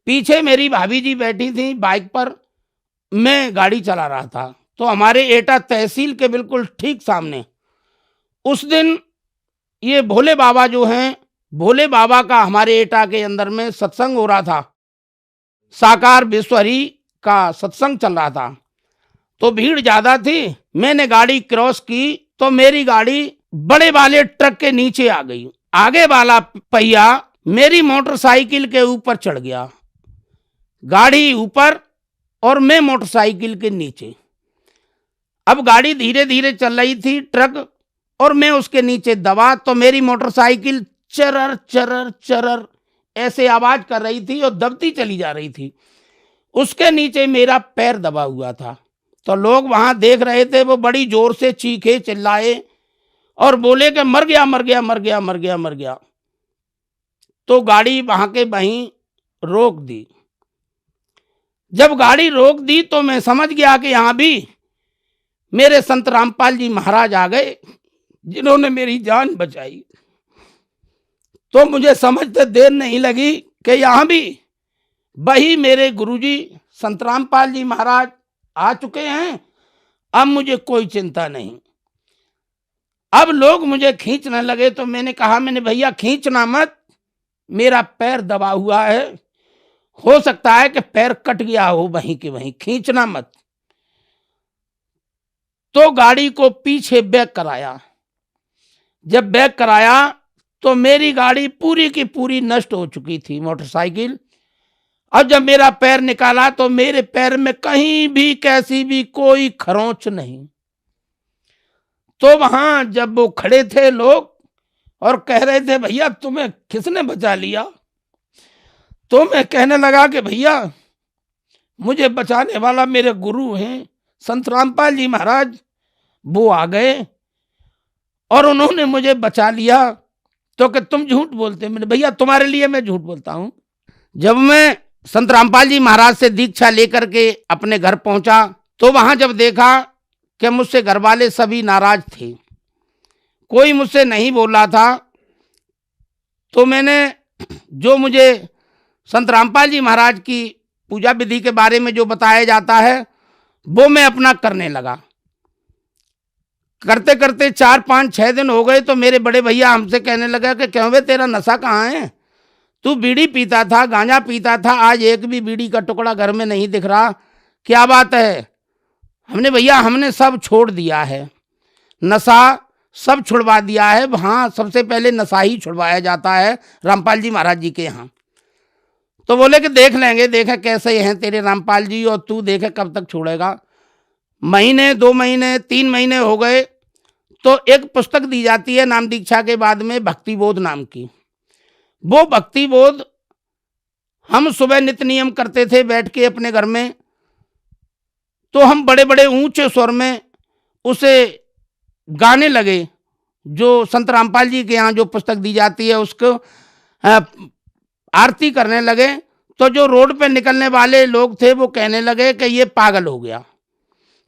पीछे मेरी भाभी जी बैठी थी बाइक पर, मैं गाड़ी चला रहा था। तो हमारे एटा तहसील के बिल्कुल ठीक सामने उस दिन ये भोले बाबा जो हैं, भोले बाबा का हमारे एटा के अंदर में सत्संग हो रहा था। साकार विश्वहरि का सत्संग चल रहा था, तो भीड़ ज्यादा थी। मैंने गाड़ी क्रॉस की तो मेरी गाड़ी बड़े वाले ट्रक के नीचे आ गई। आगे वाला पहिया मेरी मोटरसाइकिल के ऊपर चढ़ गया, गाड़ी ऊपर और मैं मोटरसाइकिल के नीचे। अब गाड़ी धीरे धीरे चल रही थी, ट्रक, और मैं उसके नीचे दबा, तो मेरी मोटरसाइकिल चरर चरर चरर ऐसे आवाज कर रही थी और दबती चली जा रही थी। उसके नीचे मेरा पैर दबा हुआ था। तो लोग वहां देख रहे थे, वो बड़ी जोर से चीखे, चिल्लाए और बोले कि मर गया मर गया मर गया मर गया मर गया। तो गाड़ी वहां के वहीं रोक दी। जब गाड़ी रोक दी तो मैं समझ गया कि यहां भी मेरे संत रामपाल जी महाराज आ गए, जिन्होंने मेरी जान बचाई। तो मुझे समझते देर नहीं लगी कि यहां भी वही मेरे गुरुजी संत रामपाल जी महाराज आ चुके हैं। अब मुझे कोई चिंता नहीं। अब लोग मुझे खींचने लगे तो मैंने कहा, मैंने भैया खींचना मत, मेरा पैर दबा हुआ है, हो सकता है कि पैर कट गया हो वहीं के वहीं, खींचना मत। तो गाड़ी को पीछे बैक कराया। जब बैक कराया तो मेरी गाड़ी पूरी की पूरी नष्ट हो चुकी थी, मोटरसाइकिल। अब जब मेरा पैर निकाला तो मेरे पैर में कहीं भी कैसी भी कोई खरोंच नहीं। तो वहां जब वो खड़े थे लोग और कह रहे थे, भैया तुम्हें किसने बचा लिया? तो मैं कहने लगा कि भैया मुझे बचाने वाला मेरे गुरु हैं संत रामपाल जी महाराज, वो आ गए और उन्होंने मुझे बचा लिया। तो कि तुम झूठ बोलते। मैंने, भैया तुम्हारे लिए मैं झूठ बोलता हूं। जब मैं संत रामपाल जी महाराज से दीक्षा लेकर के अपने घर पहुंचा तो वहां जब देखा कि मुझसे घर वाले सभी नाराज थे, कोई मुझसे नहीं बोल रहा था, तो मैंने जो मुझे संत रामपाल जी महाराज की पूजा विधि के बारे में जो बताया जाता है वो मैं अपना करने लगा। करते करते 4, 5, 6 दिन हो गए तो मेरे बड़े भैया हमसे कहने लगा कि क्यों बे तेरा नशा कहाँ है, तू बीड़ी पीता था, गांजा पीता था, आज एक भी बीड़ी का टुकड़ा घर में नहीं दिख रहा, क्या बात है। हमने भैया हमने सब छोड़ दिया है, नशा सब छुड़वा दिया है। हाँ, सबसे पहले नशा ही छुड़वाया जाता है रामपाल जी महाराज जी के यहाँ। तो बोले कि देख लेंगे, देखे कैसे हैं तेरे रामपाल जी, और तू देखे कब तक छोड़ेगा। महीने, 2 महीने, 3 महीने हो गए तो एक पुस्तक दी जाती है नाम दीक्षा के बाद में, भक्ति बोध नाम की। वो भक्ति बोध हम सुबह नित्य नियम करते थे बैठ के अपने घर में, तो हम बड़े बड़े ऊंचे स्वर में उसे गाने लगे। जो संत रामपाल जी के यहाँ जो पुस्तक दी जाती है उसको आरती करने लगे। तो जो रोड पे निकलने वाले लोग थे वो कहने लगे कि ये पागल हो गया।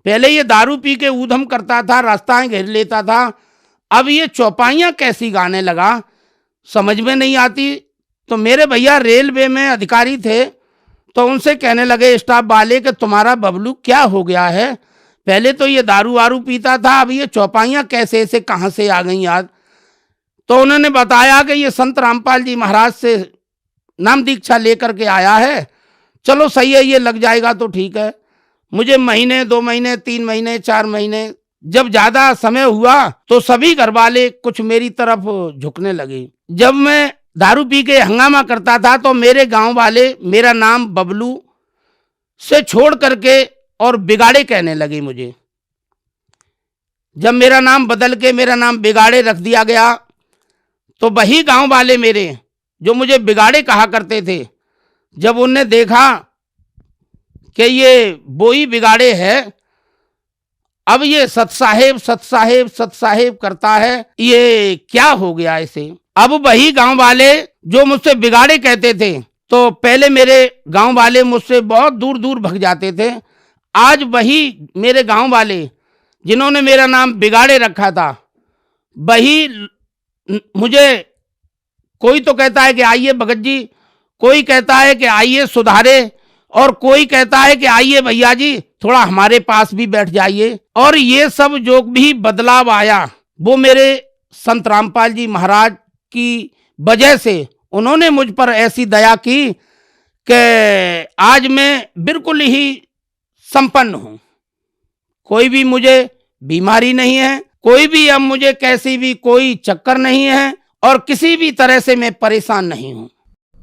पहले ये दारू पी के ऊधम करता था, रास्ताएं घेर लेता था, अब ये चौपाइयाँ कैसी गाने लगा, समझ में नहीं आती। तो मेरे भैया रेलवे में अधिकारी थे, तो उनसे कहने लगे स्टाफ वाले कि तुम्हारा बबलू क्या हो गया है, पहले तो ये दारू वारू पीता था, अब ये चौपाइयाँ कैसे से कहाँ से आ गई याद। तो उन्होंने बताया कि ये संत रामपाल जी महाराज से नाम दीक्षा लेकर के आया है, चलो सही है, ये लग जाएगा तो ठीक है। मुझे महीने, 2 महीने, 3 महीने, 4 महीने, जब ज्यादा समय हुआ तो सभी घर वाले कुछ मेरी तरफ झुकने लगे। जब मैं दारू पी के हंगामा करता था तो मेरे गांव वाले मेरा नाम बबलू से छोड़ करके और बिगाड़े कहने लगे मुझे। जब मेरा नाम बदल के मेरा नाम बिगाड़े रख दिया गया तो वही गांव वाले मेरे जो मुझे बिगाड़े कहा करते थे, जब उनने देखा कि ये बोई बिगाड़े है, अब ये सतसाहेब सतसाहेब सतसाहेब करता है, ये क्या हो गया इसे। अब वही गांव वाले जो मुझसे बिगाड़े कहते थे, तो पहले मेरे गांव वाले मुझसे बहुत दूर दूर भग जाते थे, आज वही मेरे गांव वाले जिन्होंने मेरा नाम बिगाड़े रखा था, वही मुझे कोई तो कहता है कि आइए भगत जी, कोई कहता है कि आइए सुधारे, और कोई कहता है कि आइए भैया जी थोड़ा हमारे पास भी बैठ जाइए। और ये सब जो भी बदलाव आया वो मेरे संत रामपाल जी महाराज की वजह से, उन्होंने मुझ पर ऐसी दया की कि आज मैं बिल्कुल ही संपन्न हूँ। कोई भी मुझे बीमारी नहीं है, कोई भी अब मुझे कैसी भी कोई चक्कर नहीं है, और किसी भी तरह से मैं परेशान नहीं हूँ।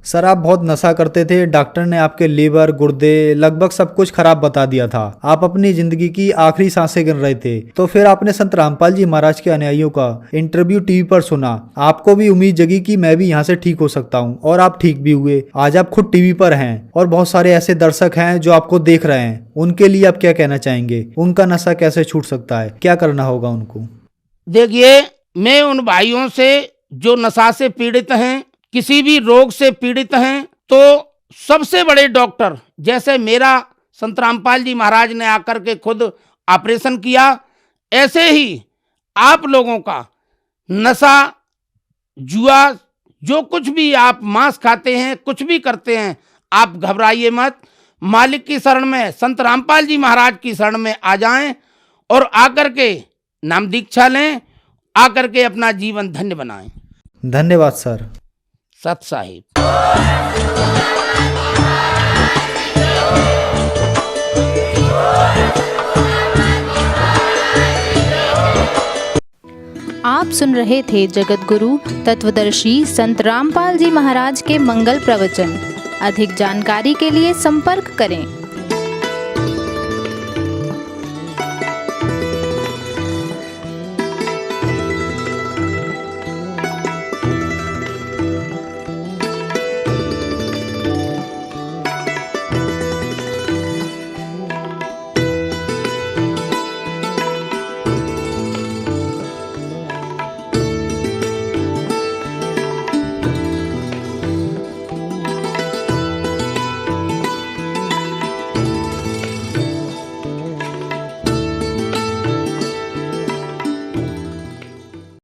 सर आप बहुत नशा करते थे, डॉक्टर ने आपके लीवर, गुर्दे, लगभग सब कुछ खराब बता दिया था। आप अपनी जिंदगी की आखिरी सांसें गिन रहे थे, तो फिर आपने संत रामपाल जी महाराज के अनुयायियों का इंटरव्यू टीवी पर सुना। आपको भी उम्मीद जगी कि मैं भी यहाँ से ठीक हो सकता हूँ, और आप ठीक भी हुए। आज आप खुद टीवी पर हैं और बहुत सारे ऐसे दर्शक हैं जो आपको देख रहे हैं, उनके लिए आप क्या कहना चाहेंगे? उनका नशा कैसे छूट सकता है, क्या करना होगा उनको? देखिए, मैं उन भाइयों से जो नशा से पीड़ित हैं, किसी भी रोग से पीड़ित हैं, तो सबसे बड़े डॉक्टर जैसे मेरा संत रामपाल जी महाराज ने आकर के खुद ऑपरेशन किया, ऐसे ही आप लोगों का नशा, जुआ, जो कुछ भी आप मांस खाते हैं, कुछ भी करते हैं, आप घबराइए मत। मालिक की शरण में, संत रामपाल जी महाराज की शरण में आ जाएं और आकर के नाम दीक्षा लें, आकर के अपना जीवन धन्य बनाएं। धन्यवाद सर। सत साहिब। आप सुन रहे थे जगत गुरु तत्वदर्शी संत रामपाल जी महाराज के मंगल प्रवचन। अधिक जानकारी के लिए संपर्क करें।